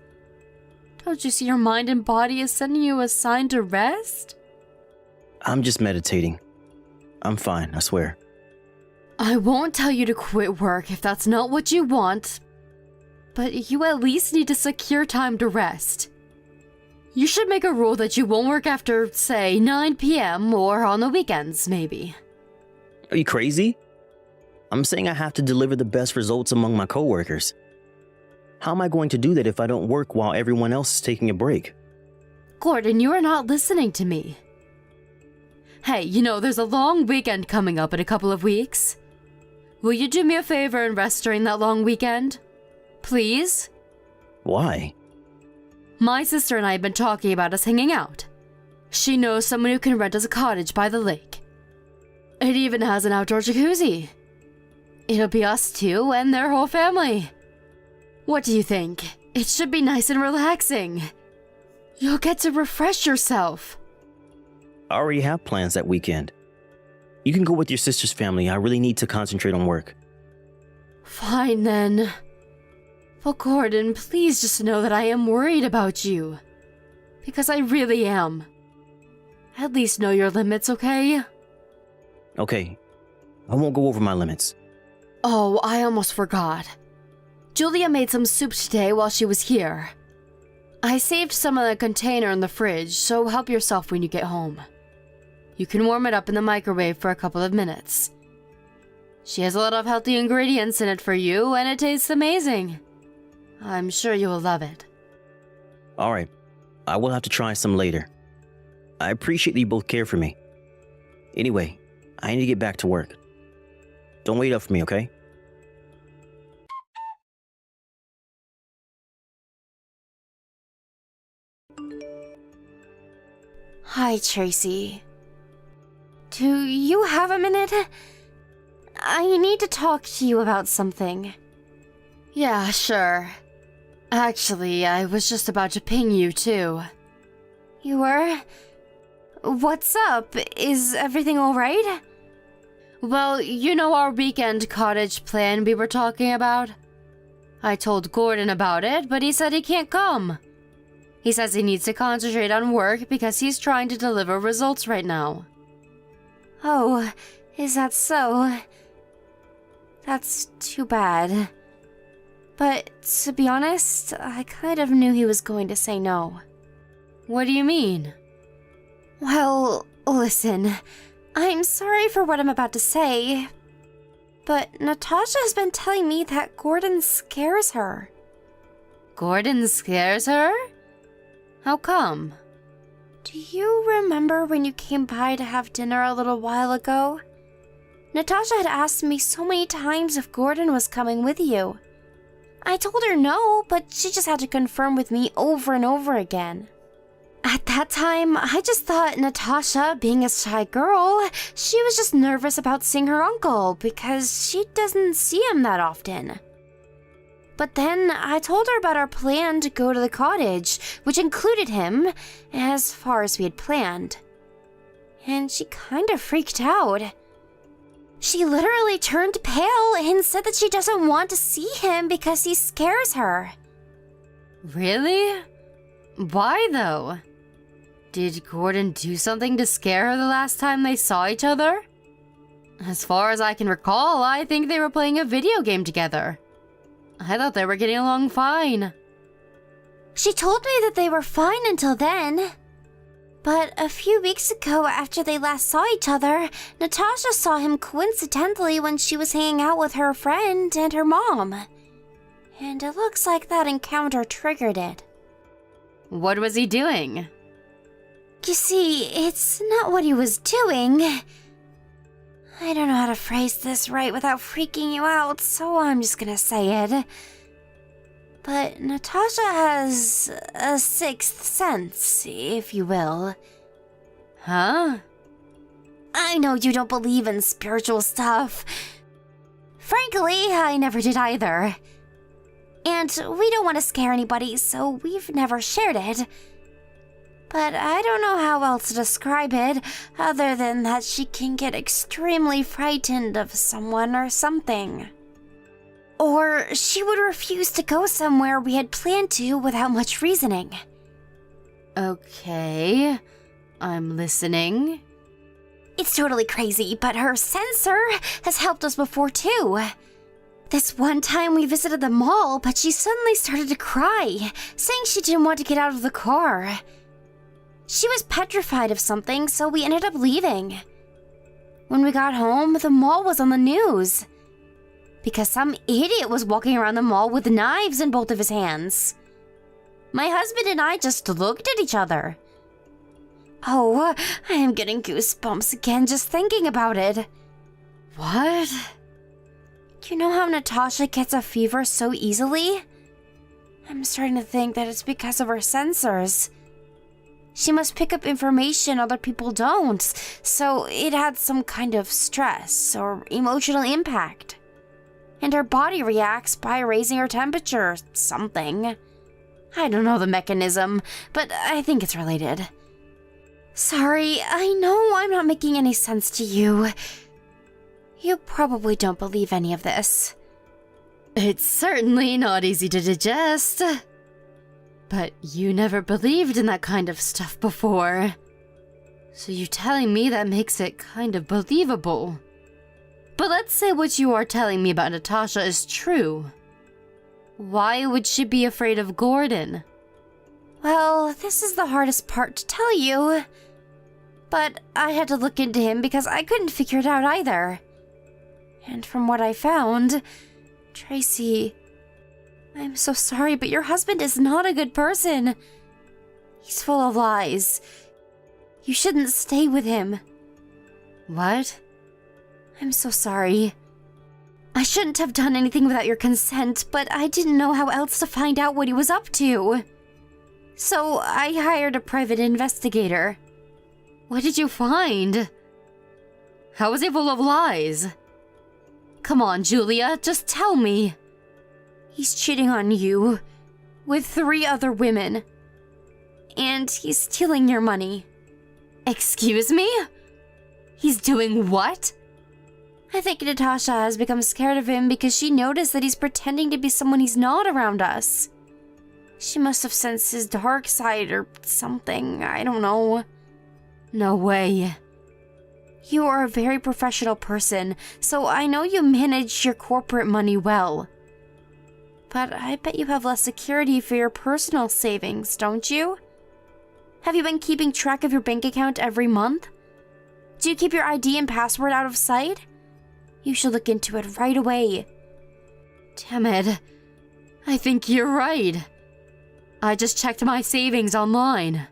Don't you see your mind and body is sending you a sign to rest? I'm just meditating. I'm fine, I swear. I won't tell you to quit work if that's not what you want, but you at least need to secure time to rest. You should make a rule that you won't work after, say, 9 p.m. or on the weekends, maybe. Are you crazy? I'm saying I have to deliver the best results among my coworkers. How am I going to do that if I don't work while everyone else is taking a break? Gordon, you are not listening to me. Hey, you know, there's a long weekend coming up in a couple of weeks. Will you do me a favor and rest during that long weekend? Please? Why? My sister and I have been talking about us hanging out. She knows someone who can rent us a cottage by the lake. It even has an outdoor jacuzzi. It'll be us two and their whole family. What do you think? It should be nice and relaxing. You'll get to refresh yourself. I already have plans that weekend. You can go with your sister's family. I really need to concentrate on work. Fine then. But Gordon, please just know that I am worried about you. Because I really am. At least know your limits, okay? Okay, I won't go over my limits. Oh, I almost forgot. Julia made some soup today while she was here. I saved some in the container in the fridge, so help yourself when you get home. You can warm it up in the microwave for a couple of minutes. She has a lot of healthy ingredients in it for you, and it tastes amazing. I'm sure you will love it. Alright, I will have to try some later. I appreciate that you both care for me. Anyway, I need to get back to work. Don't wait up for me, okay? Hi, Tracy. Do you have a minute? I need to talk to you about something. Yeah, sure. Actually, I was just about to ping you, too. You were? What's up? Is everything alright? Well, you know our weekend cottage plan we were talking about? I told Gordon about it, but he said he can't come. He says he needs to concentrate on work because he's trying to deliver results right now. Oh, is that so? That's too bad. But to be honest, I kind of knew he was going to say no. What do you mean? Well, listen, I'm sorry for what I'm about to say, but Natasha has been telling me that Gordon scares her. Gordon scares her? How come? Do you remember when you came by to have dinner a little while ago? Natasha had asked me so many times if Gordon was coming with you. I told her no, but she just had to confirm with me over and over again. At that time, I just thought Natasha, being a shy girl, she was just nervous about seeing her uncle because she doesn't see him that often. But then I told her about our plan to go to the cottage, which included him, as far as we had planned. And she kind of freaked out. She literally turned pale and said that she doesn't want to see him because he scares her. Really? Why though? Did Gordon do something to scare her the last time they saw each other? As far as I can recall, I think they were playing a video game together. I thought they were getting along fine. She told me that they were fine until then. But a few weeks ago, after they last saw each other, Natasha saw him coincidentally when she was hanging out with her friend and her mom. And it looks like that encounter triggered it. What was he doing? You see, it's not what he was doing. I don't know how to phrase this right without freaking you out, so I'm just gonna say it. But Natasha has a sixth sense, if you will. Huh? I know you don't believe in spiritual stuff. Frankly, I never did either. And we don't want to scare anybody, so we've never shared it. But I don't know how else to describe it, other than that she can get extremely frightened of someone or something. Or she would refuse to go somewhere we had planned to without much reasoning. Okay, I'm listening. It's totally crazy, but her sensor has helped us before too. This one time we visited the mall, but she suddenly started to cry, saying she didn't want to get out of the car. She was petrified of something, so we ended up leaving. When we got home, the mall was on the news. Because some idiot was walking around the mall with knives in both of his hands. My husband and I just looked at each other. Oh, I am getting goosebumps again just thinking about it. What? You know how Natasha gets a fever so easily? I'm starting to think that it's because of her sensors. She must pick up information other people don't, so it had some kind of stress or emotional impact. And her body reacts by raising her temperature or something. I don't know the mechanism, but I think it's related. Sorry, I know I'm not making any sense to you. You probably don't believe any of this. It's certainly not easy to digest. But you never believed in that kind of stuff before. So you telling me that makes it kind of believable. But let's say what you are telling me about Natasha is true. Why would she be afraid of Gordon? Well, this is the hardest part to tell you. But I had to look into him because I couldn't figure it out either. And from what I found, Tracy, I'm so sorry, but your husband is not a good person. He's full of lies. You shouldn't stay with him. What? I'm so sorry. I shouldn't have done anything without your consent, but I didn't know how else to find out what he was up to. So I hired a private investigator. What did you find? How was he full of lies? Come on, Julia, just tell me. He's cheating on you with 3 other women. And he's stealing your money. Excuse me? He's doing what? I think Natasha has become scared of him because she noticed that he's pretending to be someone he's not around us. She must have sensed his dark side or something, I don't know. No way. You are a very professional person, so I know you manage your corporate money well. But I bet you have less security for your personal savings, don't you? Have you been keeping track of your bank account every month? Do you keep your ID and password out of sight? You should look into it right away. Damn it. I think you're right. I just checked my savings online.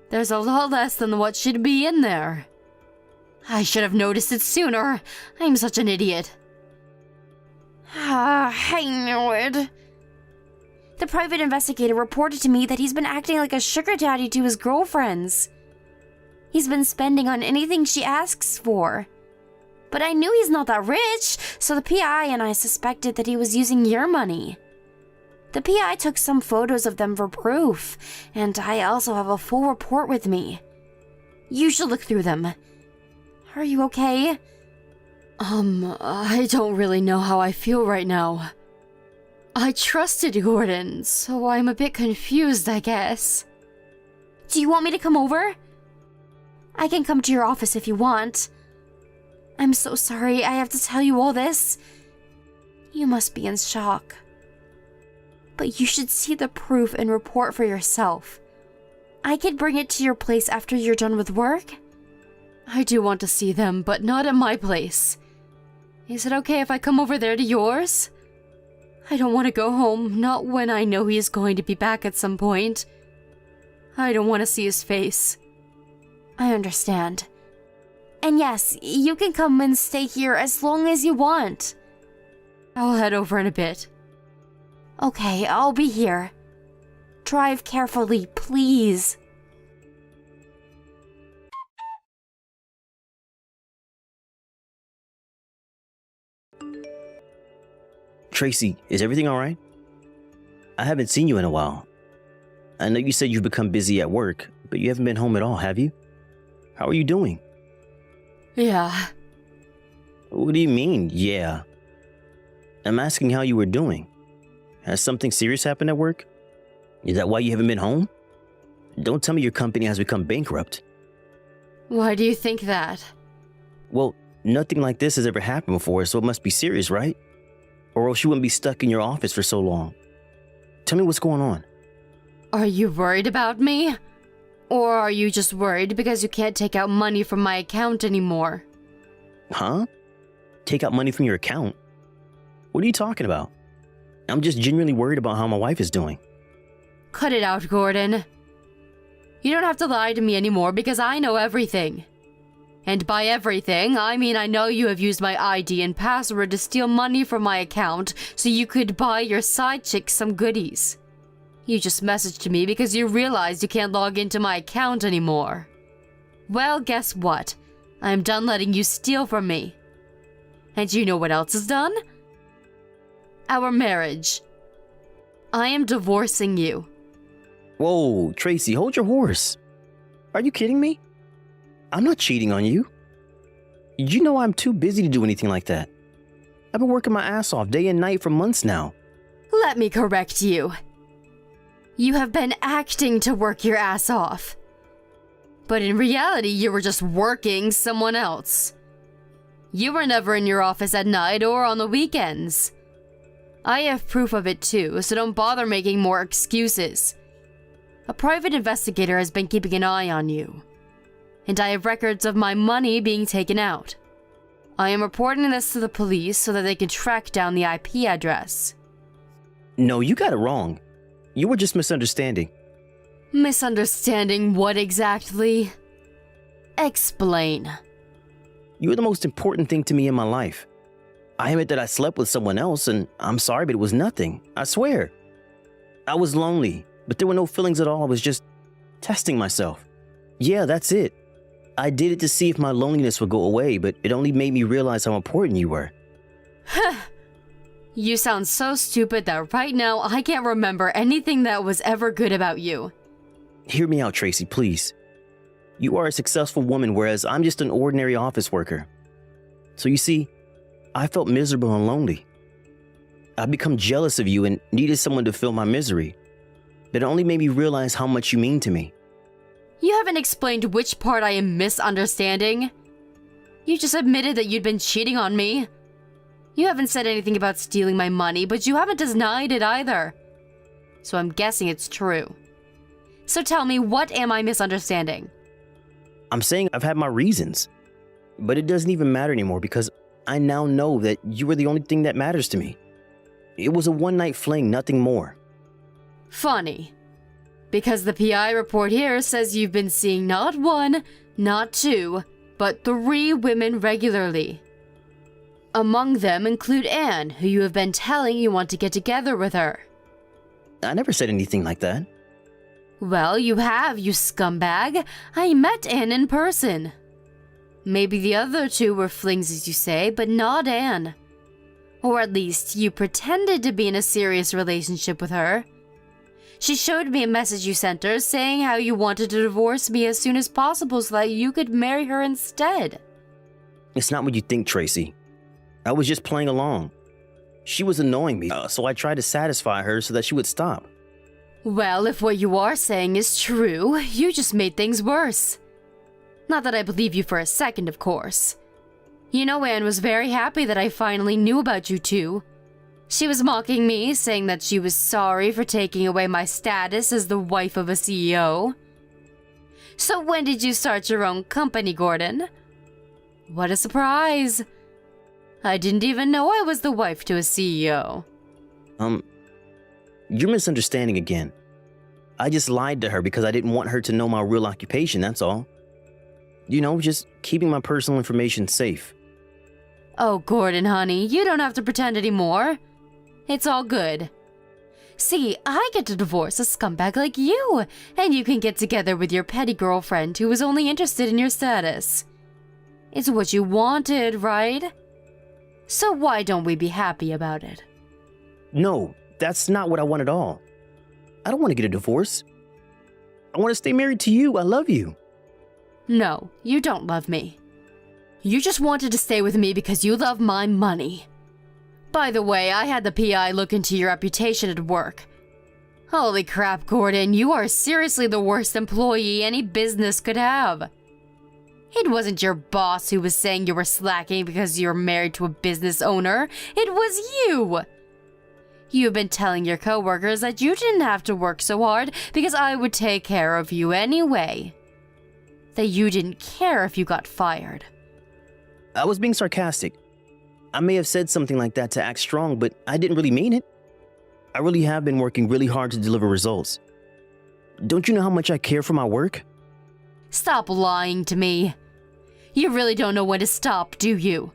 There's a lot less than what should be in there. I should have noticed it sooner. I'm such an idiot. I knew it. The private investigator reported to me that he's been acting like a sugar daddy to his girlfriends. He's been spending on anything she asks for. But I knew he's not that rich, so the PI and I suspected that he was using your money. The PI took some photos of them for proof, and I also have a full report with me. You should look through them. Are you okay? I don't really know how I feel right now. I trusted Gordon, so I'm a bit confused, I guess. Do you want me to come over? I can come to your office if you want. I'm so sorry I have to tell you all this. You must be in shock. But you should see the proof and report for yourself. I could bring it to your place after you're done with work. I do want to see them, but not at my place. Is it okay if I come over there to yours? I don't want to go home, not when I know he is going to be back at some point. I don't want to see his face. I understand. And yes, you can come and stay here as long as you want. I'll head over in a bit. Okay, I'll be here. Drive carefully, please. Tracy, is everything all right? I haven't seen you in a while. I know you said you've become busy at work, but you haven't been home at all, have you? How are you doing? Yeah. What do you mean, yeah? I'm asking how you were doing. Has something serious happened at work? Is that why you haven't been home? Don't tell me your company has become bankrupt. Why do you think that? Well, nothing like this has ever happened before, so it must be serious, right? Or else you wouldn't be stuck in your office for so long. Tell me what's going on. Are you worried about me? Or are you just worried because you can't take out money from my account anymore? Huh? Take out money from your account? What are you talking about? I'm just genuinely worried about how my wife is doing. Cut it out, Gordon. You don't have to lie to me anymore because I know everything. And by everything, I mean I know you have used my ID and password to steal money from my account so you could buy your side chick some goodies. You just messaged me because you realized you can't log into my account anymore. Well, guess what? I'm done letting you steal from me. And you know what else is done? Our marriage. I am divorcing you. Whoa, Tracy, hold your horse. Are you kidding me? I'm not cheating on you. You know I'm too busy to do anything like that. I've been working my ass off day and night for months now. Let me correct you. You have been acting to work your ass off. But in reality, you were just working someone else. You were never in your office at night or on the weekends. I have proof of it too, so don't bother making more excuses. A private investigator has been keeping an eye on you. And I have records of my money being taken out. I am reporting this to the police so that they can track down the IP address. No, you got it wrong. You were just misunderstanding. Misunderstanding what exactly? Explain. You were the most important thing to me in my life. I admit that I slept with someone else, and I'm sorry, but it was nothing. I swear. I was lonely, but there were no feelings at all. I was just testing myself. Yeah, that's it. I did it to see if my loneliness would go away, but it only made me realize how important you were. You sound so stupid that right now I can't remember anything that was ever good about you. Hear me out, Tracy, please. You are a successful woman, whereas I'm just an ordinary office worker. So you see, I felt miserable and lonely. I've become jealous of you and needed someone to fill my misery. But it only made me realize how much you mean to me. You haven't explained which part I am misunderstanding. You just admitted that you'd been cheating on me. You haven't said anything about stealing my money, but you haven't denied it either. So I'm guessing it's true. So tell me, what am I misunderstanding? I'm saying I've had my reasons. But it doesn't even matter anymore because I now know that you were the only thing that matters to me. It was a one-night fling, nothing more. Funny. Because the PI report here says you've been seeing not one, not two, but 3 women regularly. Among them include Anne, who you have been telling you want to get together with her. I never said anything like that. Well, you have, you scumbag. I met Anne in person. Maybe the other 2 were flings, as you say, but not Anne. Or at least, you pretended to be in a serious relationship with her. She showed me a message you sent her saying how you wanted to divorce me as soon as possible so that you could marry her instead. It's not what you think, Tracy. I was just playing along. She was annoying me, so I tried to satisfy her so that she would stop. Well, if what you are saying is true, you just made things worse. Not that I believe you for a second, of course. You know, Anne was very happy that I finally knew about you two. She was mocking me, saying that she was sorry for taking away my status as the wife of a CEO. So when did you start your own company, Gordon? What a surprise. I didn't even know I was the wife to a CEO. You're misunderstanding again. I just lied to her because I didn't want her to know my real occupation, that's all. You know, just keeping my personal information safe. Oh, Gordon, honey, you don't have to pretend anymore. It's all good. See, I get to divorce a scumbag like you, and you can get together with your petty girlfriend who was only interested in your status. It's what you wanted, right? So why don't we be happy about it? No, that's not what I want at all. I don't want to get a divorce. I want to stay married to you. I love you. No, you don't love me. You just wanted to stay with me because you love my money. By the way, I had the PI look into your reputation at work. Holy crap, Gordon, you are seriously the worst employee any business could have. It wasn't your boss who was saying you were slacking because you're married to a business owner. It was you. You've been telling your coworkers that you didn't have to work so hard because I would take care of you anyway. That you didn't care if you got fired. I was being sarcastic. I may have said something like that to act strong, but I didn't really mean it. I really have been working really hard to deliver results. Don't you know how much I care for my work? Stop lying to me. You really don't know when to stop, do you?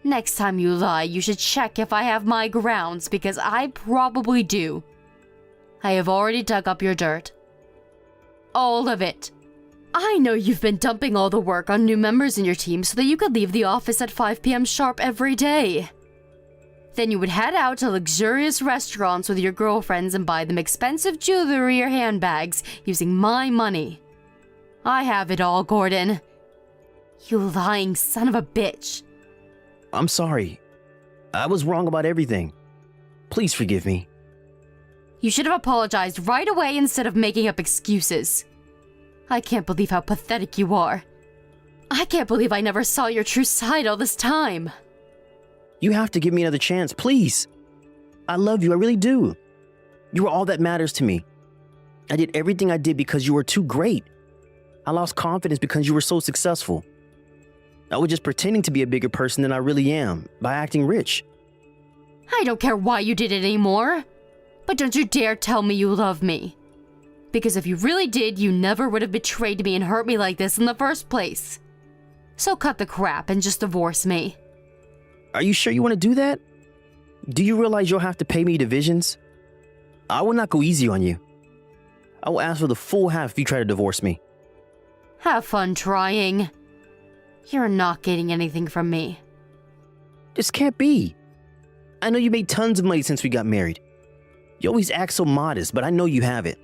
Next time you lie, you should check if I have my grounds, because I probably do. I have already dug up your dirt. All of it. I know you've been dumping all the work on new members in your team so that you could leave the office at 5 p.m. sharp every day. Then you would head out to luxurious restaurants with your girlfriends and buy them expensive jewelry or handbags using my money. I have it all, Gordon. You lying son of a bitch. I'm sorry. I was wrong about everything. Please forgive me. You should have apologized right away instead of making up excuses. I can't believe how pathetic you are. I can't believe I never saw your true side all this time. You have to give me another chance, please. I love you, I really do. You are all that matters to me. I did everything I did because you were too great. I lost confidence because you were so successful. I was just pretending to be a bigger person than I really am by acting rich. I don't care why you did it anymore. But don't you dare tell me you love me. Because if you really did, you never would have betrayed me and hurt me like this in the first place. So cut the crap and just divorce me. Are you sure you want to do that? Do you realize you'll have to pay me divisions? I will not go easy on you. I will ask for the full half if you try to divorce me. Have fun trying. You're not getting anything from me. This can't be. I know you made tons of money since we got married. You always act so modest, but I know you have it.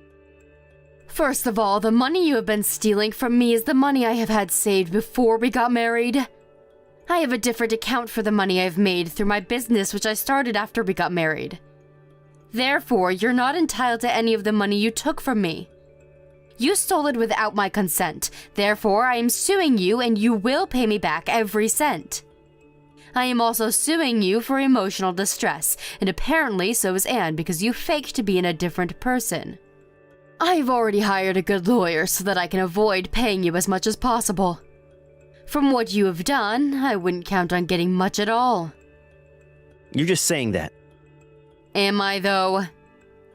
First of all, the money you have been stealing from me is the money I have had saved before we got married. I have a different account for the money I've made through my business, which I started after we got married. Therefore, you're not entitled to any of the money you took from me. You stole it without my consent. Therefore, I am suing you and you will pay me back every cent. I am also suing you for emotional distress, and apparently so is Anne because you faked to be in a different person. I've already hired a good lawyer so that I can avoid paying you as much as possible. From what you have done, I wouldn't count on getting much at all. You're just saying that. Am I, though?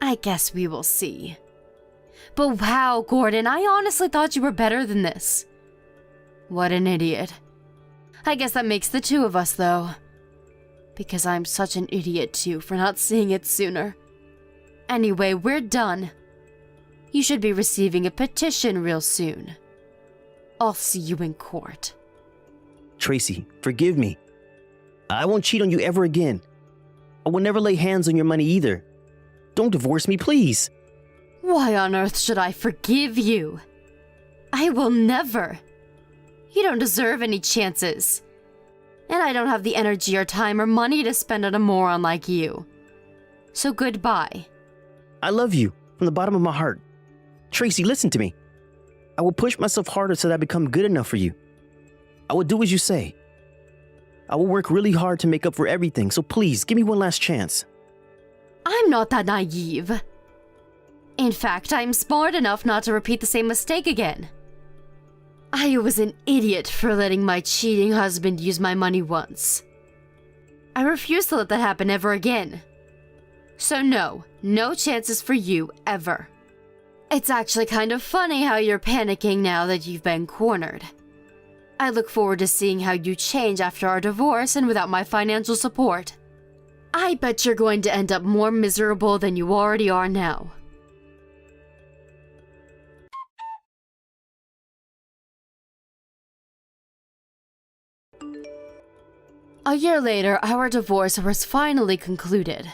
I guess we will see. But wow, Gordon, I honestly thought you were better than this. What an idiot. I guess that makes the two of us, though. Because I'm such an idiot, too, for not seeing it sooner. Anyway, we're done. You should be receiving a petition real soon. I'll see you in court. Tracy, forgive me. I won't cheat on you ever again. I will never lay hands on your money either. Don't divorce me, please. Why on earth should I forgive you? I will never. You don't deserve any chances. And I don't have the energy or time or money to spend on a moron like you. So goodbye. I love you from the bottom of my heart. Tracy, listen to me. I will push myself harder so that I become good enough for you. I will do as you say. I will work really hard to make up for everything, so please, give me one last chance. I'm not that naive. In fact, I'm smart enough not to repeat the same mistake again. I was an idiot for letting my cheating husband use my money once. I refuse to let that happen ever again. So no chances for you ever. It's actually kind of funny how you're panicking now that you've been cornered. I look forward to seeing how you change after our divorce and without my financial support. I bet you're going to end up more miserable than you already are now. A year later, our divorce was finally concluded.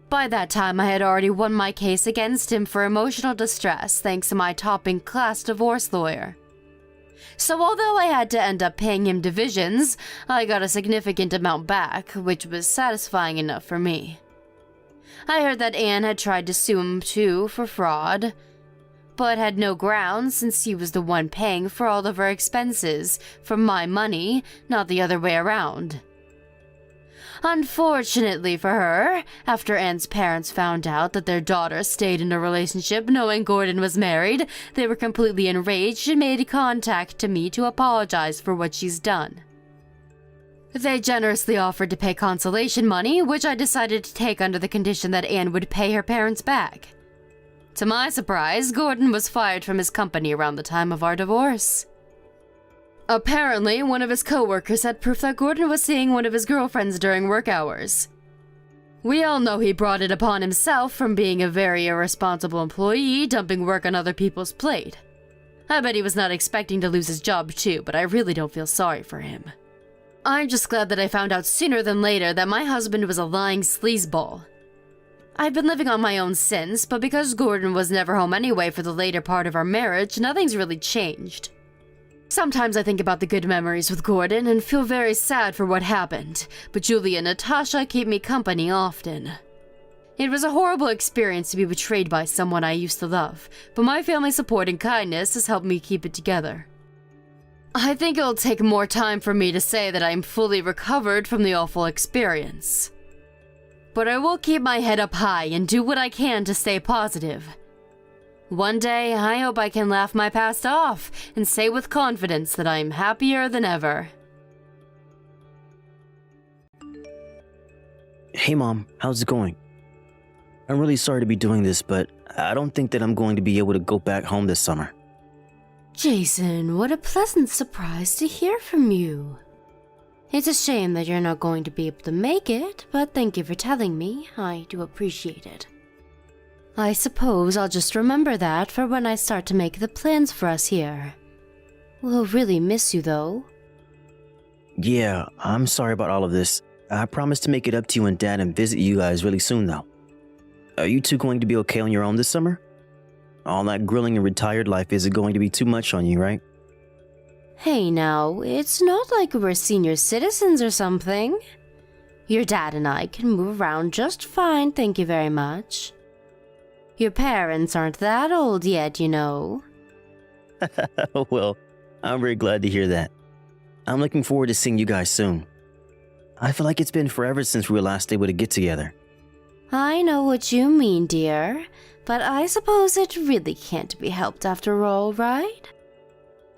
By that time, I had already won my case against him for emotional distress thanks to my topping-class divorce lawyer. So although I had to end up paying him divisions, I got a significant amount back, which was satisfying enough for me. I heard that Anne had tried to sue him too for fraud, but had no grounds since he was the one paying for all of her expenses from my money, not the other way around. Unfortunately for her, after Anne's parents found out that their daughter stayed in a relationship knowing Gordon was married, they were completely enraged and made contact to me to apologize for what she's done. They generously offered to pay consolation money, which I decided to take under the condition that Anne would pay her parents back. To my surprise, Gordon was fired from his company around the time of our divorce. Apparently, one of his co-workers had proof that Gordon was seeing one of his girlfriends during work hours. We all know he brought it upon himself from being a very irresponsible employee, dumping work on other people's plate. I bet he was not expecting to lose his job too, but I really don't feel sorry for him. I'm just glad that I found out sooner than later that my husband was a lying sleazeball. I've been living on my own since, but because Gordon was never home anyway for the later part of our marriage, nothing's really changed. Sometimes I think about the good memories with Gordon and feel very sad for what happened, but Julie and Natasha keep me company often. It was a horrible experience to be betrayed by someone I used to love, but my family's support and kindness has helped me keep it together. I think it'll take more time for me to say that I'm fully recovered from the awful experience. But I will keep my head up high and do what I can to stay positive. One day, I hope I can laugh my past off and say with confidence that I'm happier than ever. Hey Mom, how's it going? I'm really sorry to be doing this, but I don't think that I'm going to be able to go back home this summer. Jason, what a pleasant surprise to hear from you. It's a shame that you're not going to be able to make it, but thank you for telling me. I do appreciate it. I suppose I'll just remember that for when I start to make the plans for us here. We'll really miss you, though. Yeah, I'm sorry about all of this. I promise to make it up to you and Dad and visit you guys really soon, though. Are you two going to be okay on your own this summer? All that grilling and retired life isn't going to be too much on you, right? Hey now, it's not like we're senior citizens or something. Your dad and I can move around just fine, thank you very much. Your parents aren't that old yet, you know. Well, I'm very glad to hear that. I'm looking forward to seeing you guys soon. I feel like it's been forever since we were last able to get together. I know what you mean, dear, but I suppose it really can't be helped after all, right?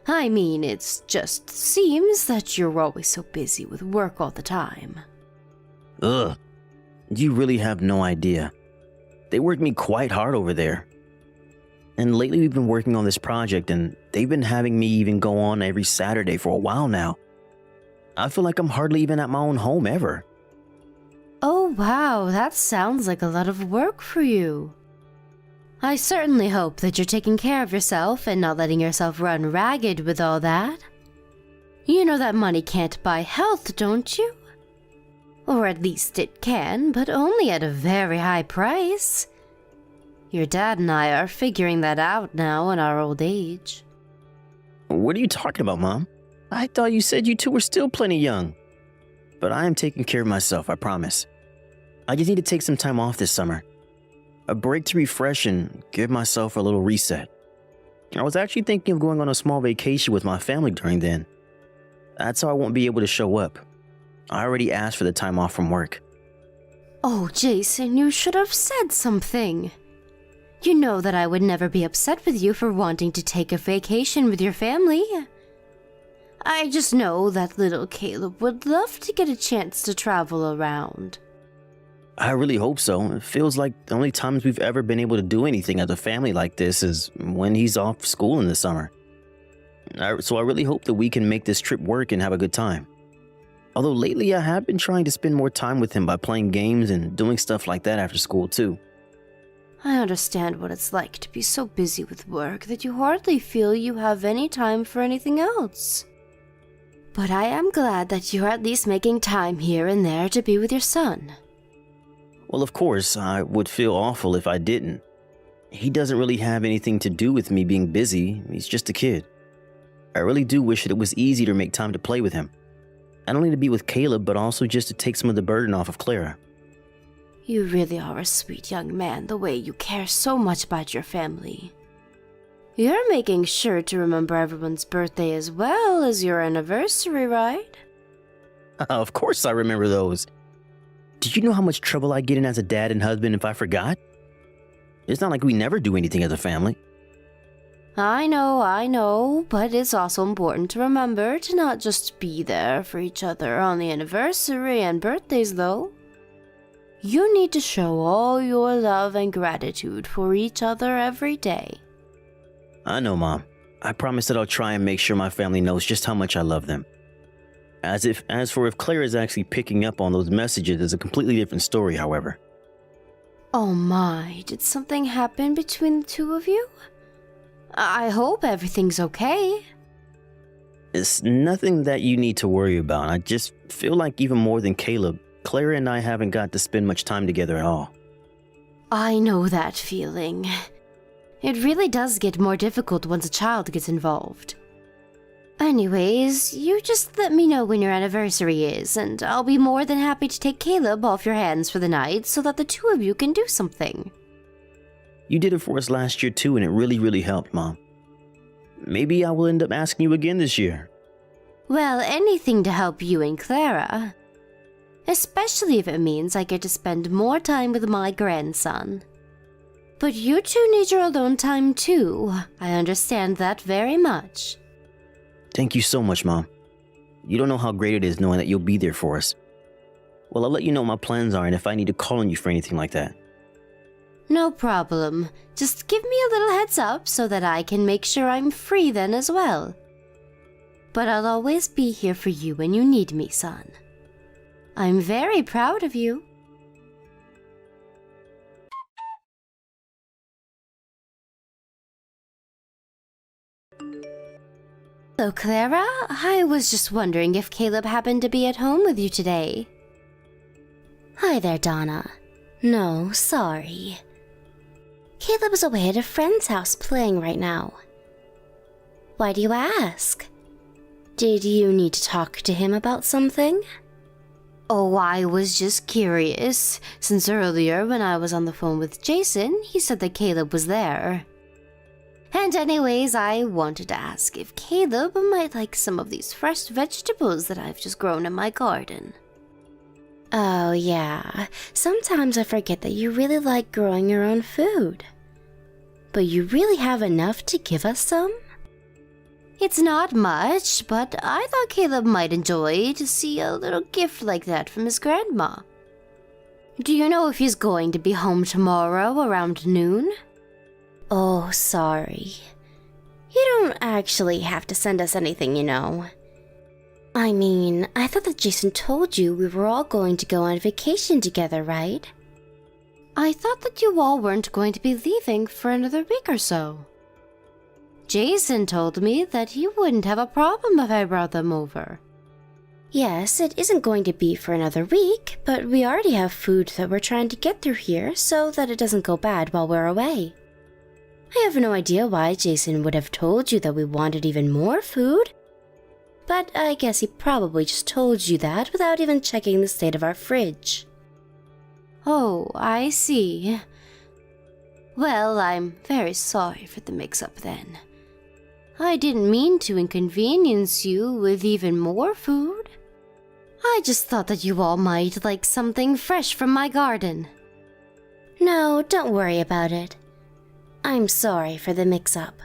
I mean, it just seems that you're always so busy with work all the time. Ugh, you really have no idea. They work me quite hard over there. And lately we've been working on this project and they've been having me even go on every Saturday for a while now. I feel like I'm hardly even at my own home ever. Oh wow, that sounds like a lot of work for you. I certainly hope that you're taking care of yourself and not letting yourself run ragged with all that. You know that money can't buy health, don't you? Or at least it can, but only at a very high price. Your dad and I are figuring that out now in our old age. What are you talking about, Mom? I thought you said you two were still plenty young. But I am taking care of myself, I promise. I just need to take some time off this summer. A break to refresh and give myself a little reset. I was actually thinking of going on a small vacation with my family during then. That's how I won't be able to show up. I already asked for the time off from work. Oh, Jason, you should have said something. You know that I would never be upset with you for wanting to take a vacation with your family. I just know that little Caleb would love to get a chance to travel around. I really hope so. It feels like the only times we've ever been able to do anything as a family like this is when he's off school in the summer. So I really hope that we can make this trip work and have a good time. Although lately I have been trying to spend more time with him by playing games and doing stuff like that after school too. I understand what it's like to be so busy with work that you hardly feel you have any time for anything else. But I am glad that you're at least making time here and there to be with your son. Well, of course, I would feel awful if I didn't. He doesn't really have anything to do with me being busy. He's just a kid. I really do wish that it was easy to make time to play with him. Not only to be with Caleb, but also just to take some of the burden off of Clara. You really are a sweet young man, the way you care so much about your family. You're making sure to remember everyone's birthday as well as your anniversary, right? Of course I remember those. Do you know how much trouble I get in as a dad and husband if I forgot? It's not like we never do anything as a family. I know, but it's also important to remember to not just be there for each other on the anniversary and birthdays, though. You need to show all your love and gratitude for each other every day. I know, Mom. I promise that I'll try and make sure my family knows just how much I love them. As for if Claire is actually picking up on those messages is a completely different story, however. Oh my, did something happen between the two of you? I hope everything's okay. It's nothing that you need to worry about. I just feel like even more than Caleb, Clara and I haven't got to spend much time together at all. I know that feeling. It really does get more difficult once a child gets involved. Anyways, you just let me know when your anniversary is, and I'll be more than happy to take Caleb off your hands for the night so that the two of you can do something. You did it for us last year too, and it really helped, Mom. Maybe I will end up asking you again this year. Well, anything to help you and Clara. Especially if it means I get to spend more time with my grandson. But you two need your alone time too. I understand that very much. Thank you so much, Mom. You don't know how great it is knowing that you'll be there for us. Well, I'll let you know what my plans are and if I need to call on you for anything like that. No problem. Just give me a little heads up so that I can make sure I'm free then as well. But I'll always be here for you when you need me, son. I'm very proud of you. Hello, Clara. I was just wondering if Caleb happened to be at home with you today. Hi there, Donna. No, sorry. Caleb is away at a friend's house playing right now. Why do you ask? Did you need to talk to him about something? Oh, I was just curious, since earlier when I was on the phone with Jason, he said that Caleb was there. And anyways, I wanted to ask if Caleb might like some of these fresh vegetables that I've just grown in my garden. Oh yeah, sometimes I forget that you really like growing your own food. But you really have enough to give us some? It's not much, but I thought Caleb might enjoy to see a little gift like that from his grandma. Do you know if he's going to be home tomorrow around noon? Oh, sorry. You don't actually have to send us anything, you know. I mean, I thought that Jason told you we were all going to go on vacation together, right? I thought that you all weren't going to be leaving for another week or so. Jason told me that he wouldn't have a problem if I brought them over. Yes, it isn't going to be for another week, but we already have food that we're trying to get through here so that it doesn't go bad while we're away. I have no idea why Jason would have told you that we wanted even more food. But I guess he probably just told you that without even checking the state of our fridge. Oh, I see. Well, I'm very sorry for the mix-up then. I didn't mean to inconvenience you with even more food. I just thought that you all might like something fresh from my garden. No, don't worry about it. I'm sorry for the mix-up.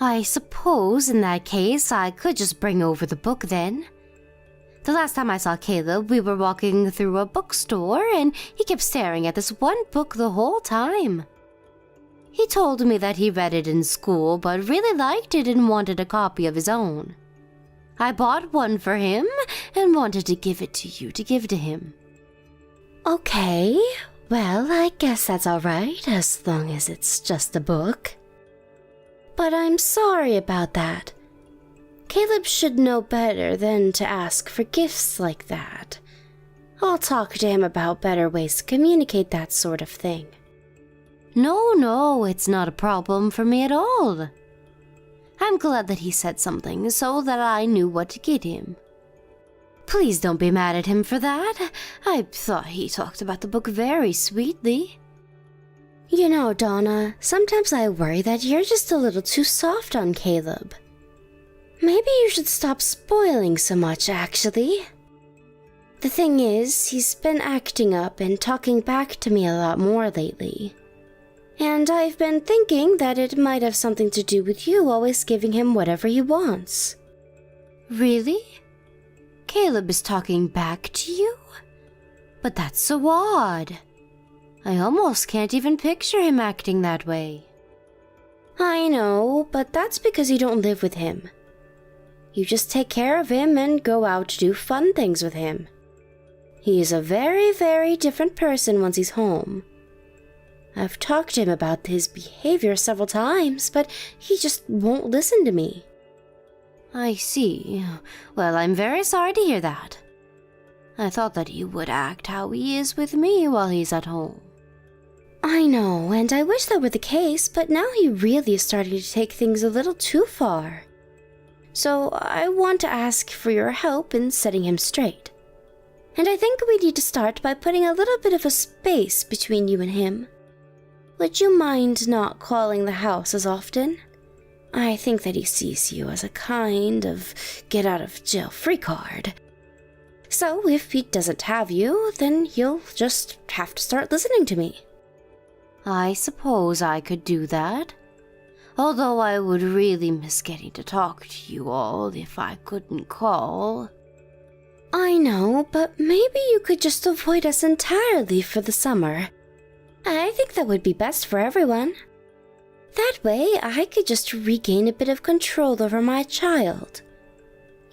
I suppose in that case I could just bring over the book then. The last time I saw Caleb, we were walking through a bookstore and he kept staring at this one book the whole time. He told me that he read it in school but really liked it and wanted a copy of his own. I bought one for him and wanted to give it to you to give to him. Okay, well, I guess that's alright as long as it's just a book. But I'm sorry about that. Caleb should know better than to ask for gifts like that. I'll talk to him about better ways to communicate that sort of thing. No, it's not a problem for me at all. I'm glad that he said something so that I knew what to get him. Please don't be mad at him for that. I thought he talked about the book very sweetly. You know, Donna, sometimes I worry that you're just a little too soft on Caleb. Maybe you should stop spoiling so much, actually. The thing is, he's been acting up and talking back to me a lot more lately. And I've been thinking that it might have something to do with you always giving him whatever he wants. Really? Caleb is talking back to you? But that's so odd. I almost can't even picture him acting that way. I know, but that's because you don't live with him. You just take care of him and go out to do fun things with him. He is a very, very different person once he's home. I've talked to him about his behavior several times, but he just won't listen to me. I see. Well, I'm very sorry to hear that. I thought that he would act how he is with me while he's at home. I know, and I wish that were the case, but now he really is starting to take things a little too far. So I want to ask for your help in setting him straight. And I think we need to start by putting a little bit of a space between you and him. Would you mind not calling the house as often? I think that he sees you as a kind of get-out-of-jail-free card. So if he doesn't have you, then you'll just have to start listening to me. I suppose I could do that. Although I would really miss getting to talk to you all if I couldn't call. I know, but maybe you could just avoid us entirely for the summer. I think that would be best for everyone. That way, I could just regain a bit of control over my child.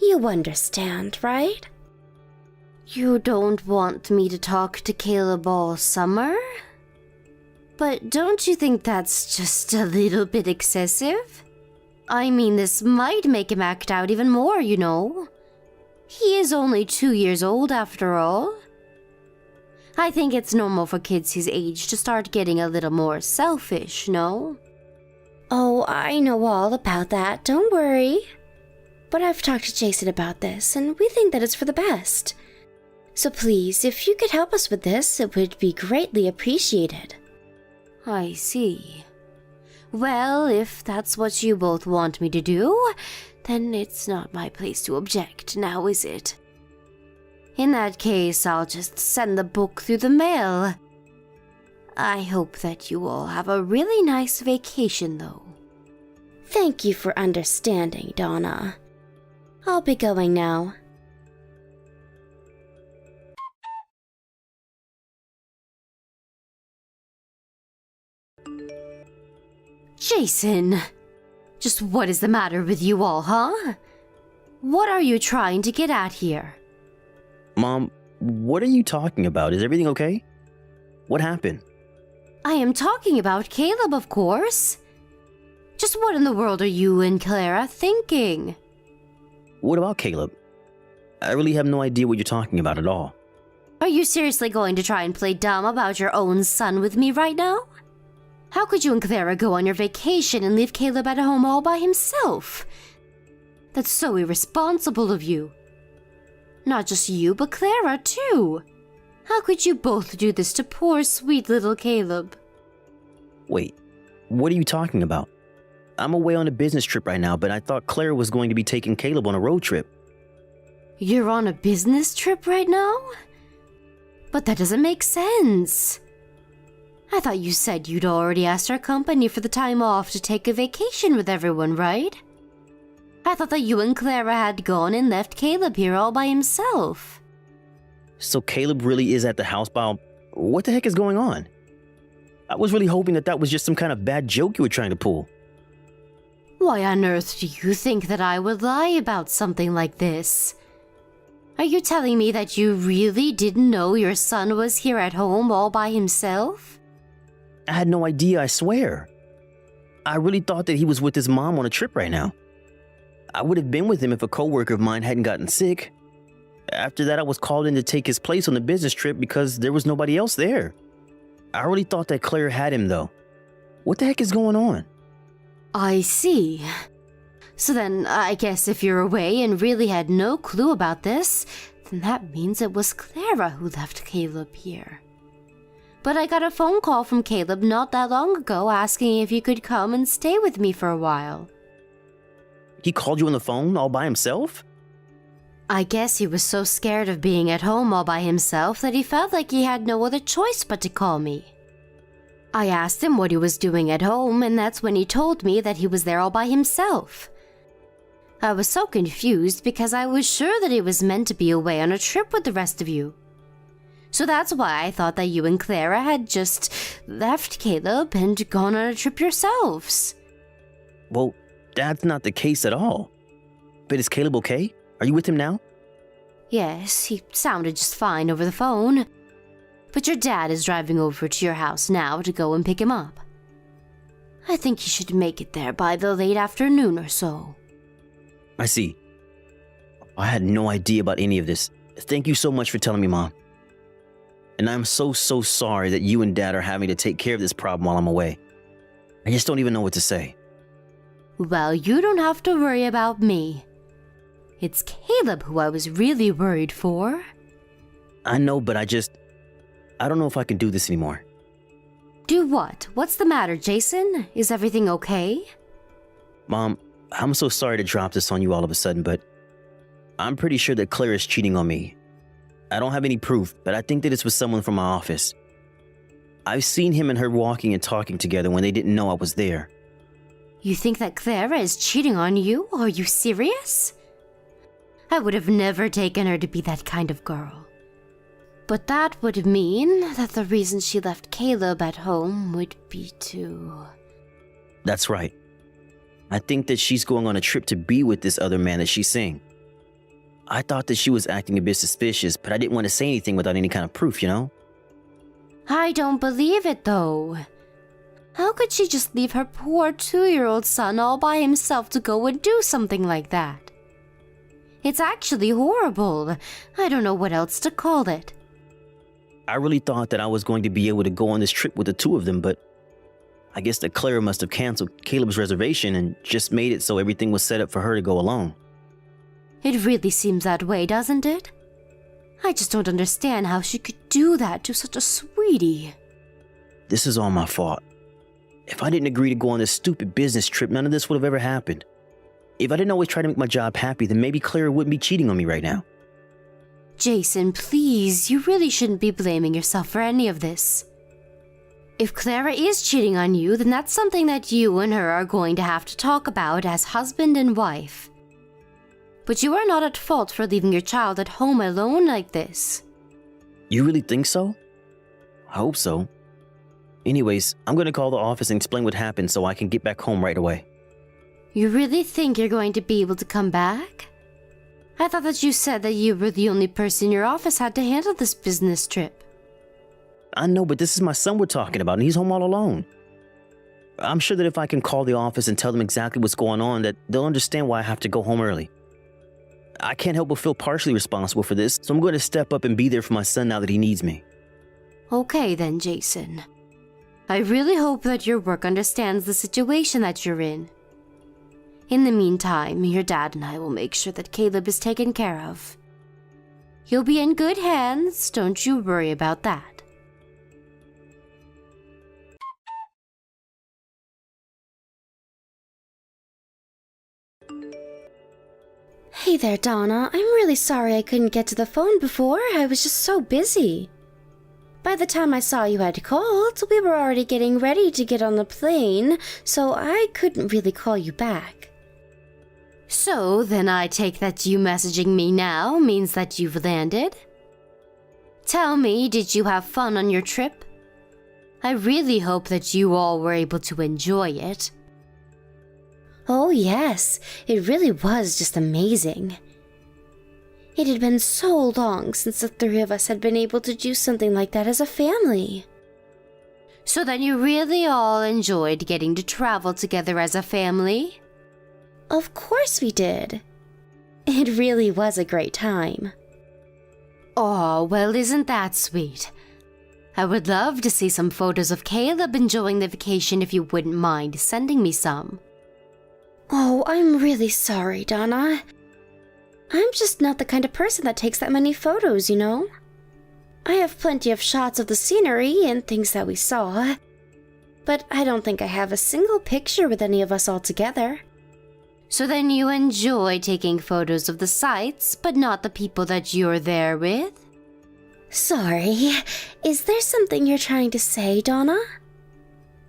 You understand, right? You don't want me to talk to Caleb all summer? But don't you think that's just a little bit excessive? I mean, this might make him act out even more, you know. He is only 2 years old after all. I think it's normal for kids his age to start getting a little more selfish, no? Oh, I know all about that, don't worry. But I've talked to Jason about this, and we think that it's for the best. So please, if you could help us with this, it would be greatly appreciated. I see. Well, if that's what you both want me to do, then it's not my place to object, now is it? In that case, I'll just send the book through the mail. I hope that you all have a really nice vacation, though. Thank you for understanding, Donna. I'll be going now. Jason! Just what is the matter with you all, huh? What are you trying to get at here? Mom, what are you talking about? Is everything okay? What happened? I am talking about Caleb, of course. Just what in the world are you and Clara thinking? What about Caleb? I really have no idea what you're talking about at all. Are you seriously going to try and play dumb about your own son with me right now? How could you and Clara go on your vacation and leave Caleb at home all by himself? That's so irresponsible of you. Not just you, but Clara, too. How could you both do this to poor, sweet little Caleb? Wait, what are you talking about? I'm away on a business trip right now, but I thought Clara was going to be taking Caleb on a road trip. You're on a business trip right now? But that doesn't make sense. I thought you said you'd already asked our company for the time off to take a vacation with everyone, right? I thought that you and Clara had gone and left Caleb here all by himself. So Caleb really is at the house by... What the heck is going on? I was really hoping that was just some kind of bad joke you were trying to pull. Why on earth do you think that I would lie about something like this? Are you telling me that you really didn't know your son was here at home all by himself? I had no idea, I swear. I really thought that he was with his mom on a trip right now. I would have been with him if a coworker of mine hadn't gotten sick. After that, I was called in to take his place on the business trip because there was nobody else there. I really thought that Claire had him, though. What the heck is going on? I see. So then, I guess if you're away and really had no clue about this, then that means it was Clara who left Caleb here. But I got a phone call from Caleb not that long ago asking if you could come and stay with me for a while. He called you on the phone all by himself? I guess he was so scared of being at home all by himself that he felt like he had no other choice but to call me. I asked him what he was doing at home, and that's when he told me that he was there all by himself. I was so confused because I was sure that he was meant to be away on a trip with the rest of you. So that's why I thought that you and Clara had just left Caleb and gone on a trip yourselves. Well, that's not the case at all. But is Caleb okay? Are you with him now? Yes, he sounded just fine over the phone. But your dad is driving over to your house now to go and pick him up. I think he should make it there by the late afternoon or so. I see. I had no idea about any of this. Thank you so much for telling me, Mom. And I'm so sorry that you and Dad are having to take care of this problem while I'm away. I just don't even know what to say. Well, you don't have to worry about me. It's Caleb who I was really worried for. I know, but I don't know if I can do this anymore. Do what? What's the matter, Jason? Is everything okay? Mom, I'm so sorry to drop this on you all of a sudden, but I'm pretty sure that Claire is cheating on me. I don't have any proof, but I think that it's with someone from my office. I've seen him and her walking and talking together when they didn't know I was there. You think that Clara is cheating on you? Are you serious? I would have never taken her to be that kind of girl. But that would mean that the reason she left Caleb at home would be to... That's right. I think that she's going on a trip to be with this other man that she's seeing. I thought that she was acting a bit suspicious, but I didn't want to say anything without any kind of proof, you know? I don't believe it, though. How could she just leave her poor 2-year-old son all by himself to go and do something like that? It's actually horrible. I don't know what else to call it. I really thought that I was going to be able to go on this trip with the two of them, but I guess that Clara must have canceled Caleb's reservation and just made it so everything was set up for her to go alone. It really seems that way, doesn't it? I just don't understand how she could do that to such a sweetie. This is all my fault. If I didn't agree to go on this stupid business trip, none of this would have ever happened. If I didn't always try to make my job happy, then maybe Clara wouldn't be cheating on me right now. Jason, please, you really shouldn't be blaming yourself for any of this. If Clara is cheating on you, then that's something that you and her are going to have to talk about as husband and wife. But you are not at fault for leaving your child at home alone like this. You really think so? I hope so. Anyways, I'm going to call the office and explain what happened so I can get back home right away. You really think you're going to be able to come back? I thought that you said that you were the only person your office had to handle this business trip. I know, but this is my son we're talking about, and he's home all alone. I'm sure that if I can call the office and tell them exactly what's going on, that they'll understand why I have to go home early. I can't help but feel partially responsible for this, so I'm going to step up and be there for my son now that he needs me. Okay then, Jason. I really hope that your work understands the situation that you're in. In the meantime, your dad and I will make sure that Caleb is taken care of. You'll be in good hands, don't you worry about that. Hey there, Donna. I'm really sorry I couldn't get to the phone before. I was just so busy. By the time I saw you had called, we were already getting ready to get on the plane, so I couldn't really call you back. So then I take that you messaging me now means that you've landed? Tell me, did you have fun on your trip? I really hope that you all were able to enjoy it. Oh yes, it really was just amazing. It had been so long since the three of us had been able to do something like that as a family. So then you really all enjoyed getting to travel together as a family? Of course we did. It really was a great time. Oh, well, isn't that sweet? I would love to see some photos of Caleb enjoying the vacation if you wouldn't mind sending me some. Oh, I'm really sorry, Donna. I'm just not the kind of person that takes that many photos, you know? I have plenty of shots of the scenery and things that we saw, but I don't think I have a single picture with any of us all together. So then you enjoy taking photos of the sights, but not the people that you're there with? Sorry, is there something you're trying to say, Donna?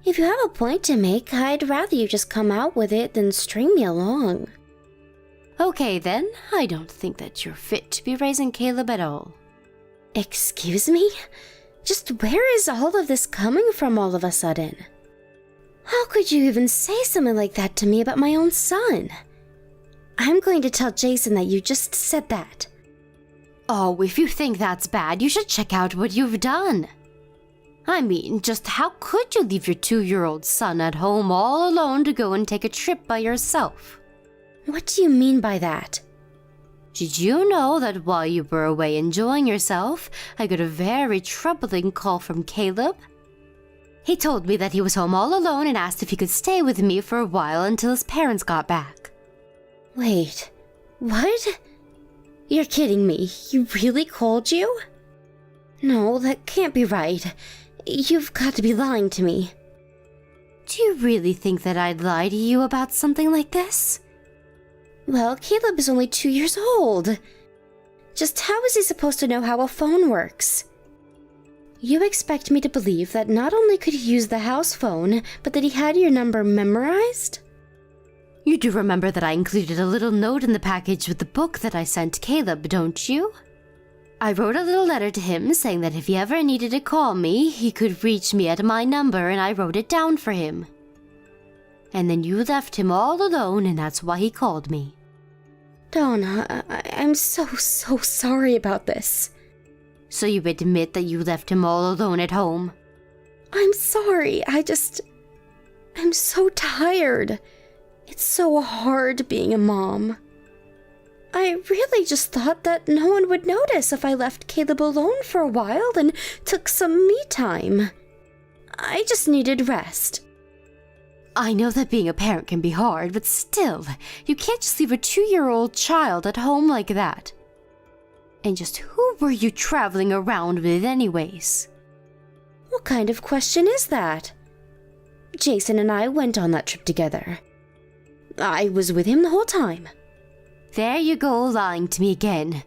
If you have a point to make, I'd rather you just come out with it than string me along. Okay then, I don't think that you're fit to be raising Caleb at all. Excuse me? Just where is all of this coming from all of a sudden? How could you even say something like that to me about my own son? I'm going to tell Jason that you just said that. Oh, if you think that's bad, you should check out what you've done. I mean, just how could you leave your 2-year-old son at home all alone to go and take a trip by yourself? What do you mean by that? Did you know that while you were away enjoying yourself, I got a very troubling call from Caleb? He told me that he was home all alone and asked if he could stay with me for a while until his parents got back. Wait, what? You're kidding me. He really called you? No, that can't be right. You've got to be lying to me. Do you really think that I'd lie to you about something like this? Well, Caleb is only 2 years old. Just how is he supposed to know how a phone works? You expect me to believe that not only could he use the house phone, but that he had your number memorized? You do remember that I included a little note in the package with the book that I sent Caleb, don't you? I wrote a little letter to him saying that if he ever needed to call me, he could reach me at my number, and I wrote it down for him. And then you left him all alone, and that's why he called me. Donna, I'm so sorry about this. So you admit that you left him all alone at home? I'm sorry, I'm so tired. It's so hard being a mom. I really just thought that no one would notice if I left Caleb alone for a while and took some me time. I just needed rest. I know that being a parent can be hard, but still, you can't just leave a 2-year-old child at home like that. And just who were you traveling around with anyways? What kind of question is that? Jason and I went on that trip together. I was with him the whole time. There you go, lying to me again.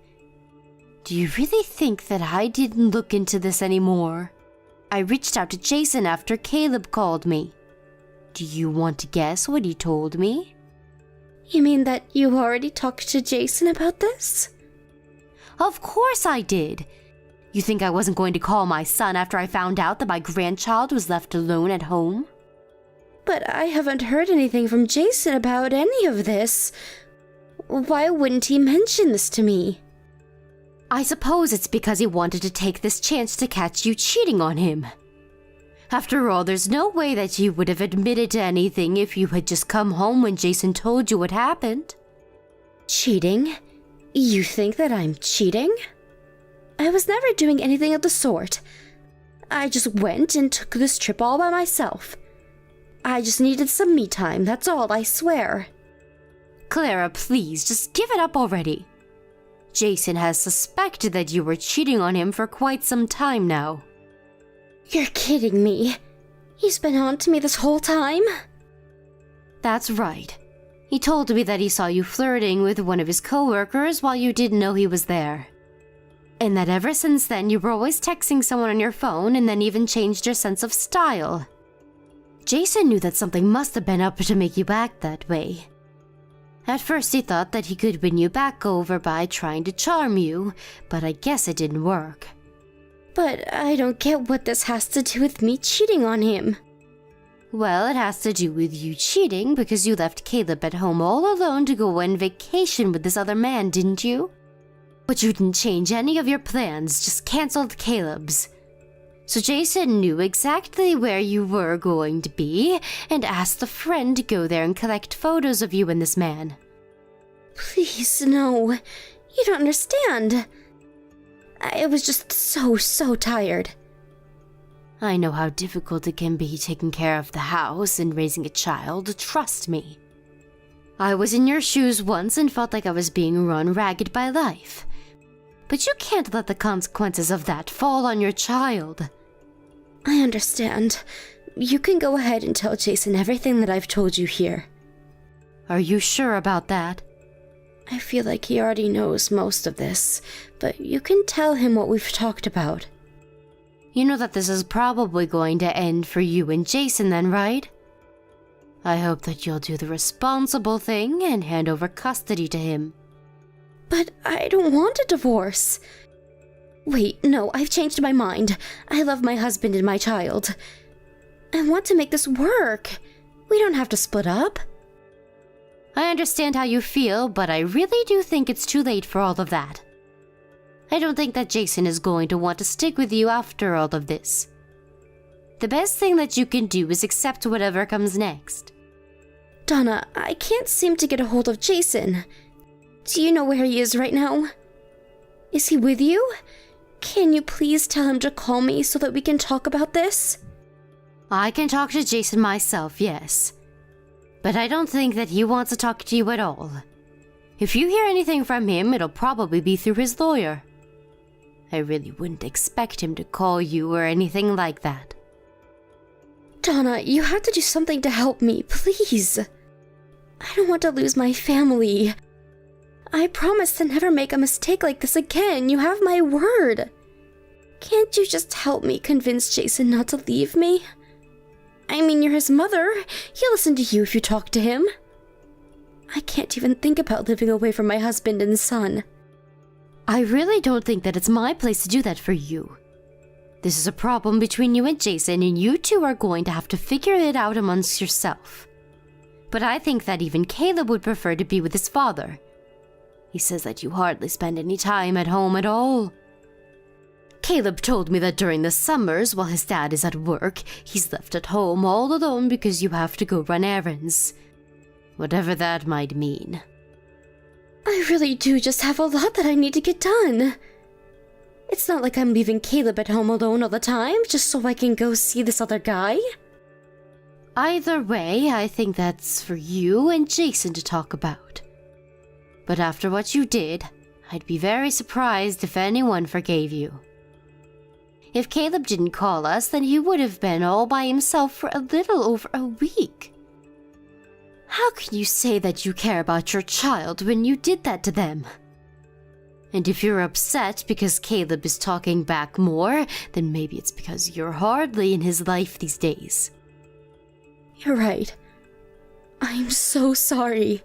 Do you really think that I didn't look into this anymore? I reached out to Jason after Caleb called me. Do you want to guess what he told me? You mean that you already talked to Jason about this? Of course I did. You think I wasn't going to call my son after I found out that my grandchild was left alone at home? But I haven't heard anything from Jason about any of this. Why wouldn't he mention this to me? I suppose it's because he wanted to take this chance to catch you cheating on him. After all, there's no way that you would have admitted to anything if you had just come home when Jason told you what happened. Cheating? You think that I'm cheating? I was never doing anything of the sort. I just went and took this trip all by myself. I just needed some me time, that's all, I swear. Clara, please, just give it up already. Jason has suspected that you were cheating on him for quite some time now. You're kidding me. He's been on to me this whole time? That's right. He told me that he saw you flirting with one of his coworkers while you didn't know he was there. And that ever since then you were always texting someone on your phone and then even changed your sense of style. Jason knew that something must have been up to make you act that way. At first he thought that he could win you back over by trying to charm you, but I guess it didn't work. But I don't get what this has to do with me cheating on him. Well, it has to do with you cheating because you left Caleb at home all alone to go on vacation with this other man, didn't you? But you didn't change any of your plans, just canceled Caleb's. So Jason knew exactly where you were going to be and asked a friend to go there and collect photos of you and this man. Please, no. You don't understand. I was just so tired. I know how difficult it can be taking care of the house and raising a child, trust me. I was in your shoes once and felt like I was being run ragged by life. But you can't let the consequences of that fall on your child. I understand. You can go ahead and tell Jason everything that I've told you here. Are you sure about that? I feel like he already knows most of this, but you can tell him what we've talked about. You know that this is probably going to end for you and Jason then, right? I hope that you'll do the responsible thing and hand over custody to him. But I don't want a divorce. Wait, no, I've changed my mind. I love my husband and my child. I want to make this work. We don't have to split up. I understand how you feel, but I really do think it's too late for all of that. I don't think that Jason is going to want to stick with you after all of this. The best thing that you can do is accept whatever comes next. Donna, I can't seem to get a hold of Jason. Do you know where he is right now? Is he with you? Can you please tell him to call me so that we can talk about this? I can talk to Jason myself, yes. But I don't think that he wants to talk to you at all. If you hear anything from him, it'll probably be through his lawyer. I really wouldn't expect him to call you or anything like that. Donna, you have to do something to help me, please. I don't want to lose my family. I promise to never make a mistake like this again. You have my word. Can't you just help me convince Jason not to leave me? I mean, you're his mother. He'll listen to you if you talk to him. I can't even think about living away from my husband and son. I really don't think that it's my place to do that for you. This is a problem between you and Jason, and you two are going to have to figure it out amongst yourself. But I think that even Caleb would prefer to be with his father. He says that you hardly spend any time at home at all. Caleb told me that during the summers, while his dad is at work, he's left at home all alone because you have to go run errands. Whatever that might mean. I really do just have a lot that I need to get done. It's not like I'm leaving Caleb at home alone all the time just so I can go see this other guy. Either way, I think that's for you and Jason to talk about. But after what you did, I'd be very surprised if anyone forgave you. If Caleb didn't call us, then he would have been all by himself for a little over a week. How can you say that you care about your child when you did that to them? And if you're upset because Caleb is talking back more, then maybe it's because you're hardly in his life these days. You're right. I'm so sorry.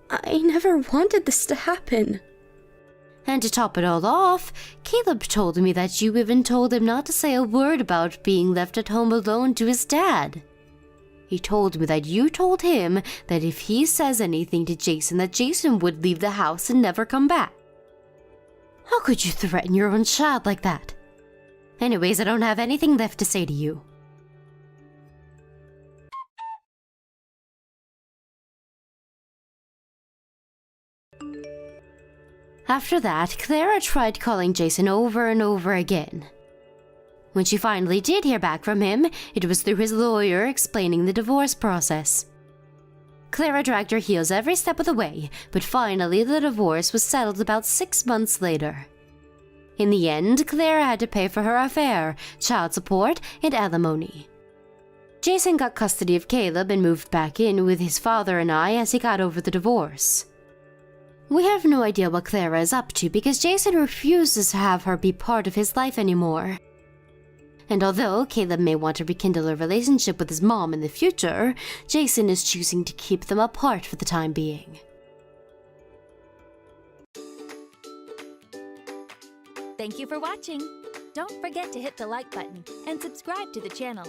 I never wanted this to happen. And to top it all off, Caleb told me that you even told him not to say a word about being left at home alone to his dad. He told me that you told him that if he says anything to Jason, that Jason would leave the house and never come back. How could you threaten your own child like that? Anyways, I don't have anything left to say to you. After that, Clara tried calling Jason over and over again. When she finally did hear back from him, it was through his lawyer explaining the divorce process. Clara dragged her heels every step of the way, but finally the divorce was settled about 6 months later. In the end, Clara had to pay for her affair, child support, and alimony. Jason got custody of Caleb and moved back in with his father and I as he got over the divorce. We have no idea what Clara is up to because Jason refuses to have her be part of his life anymore. And although Caleb may want to rekindle a relationship with his mom in the future, Jason is choosing to keep them apart for the time being. Thank you for watching. Don't forget to hit the like button and subscribe to the channel.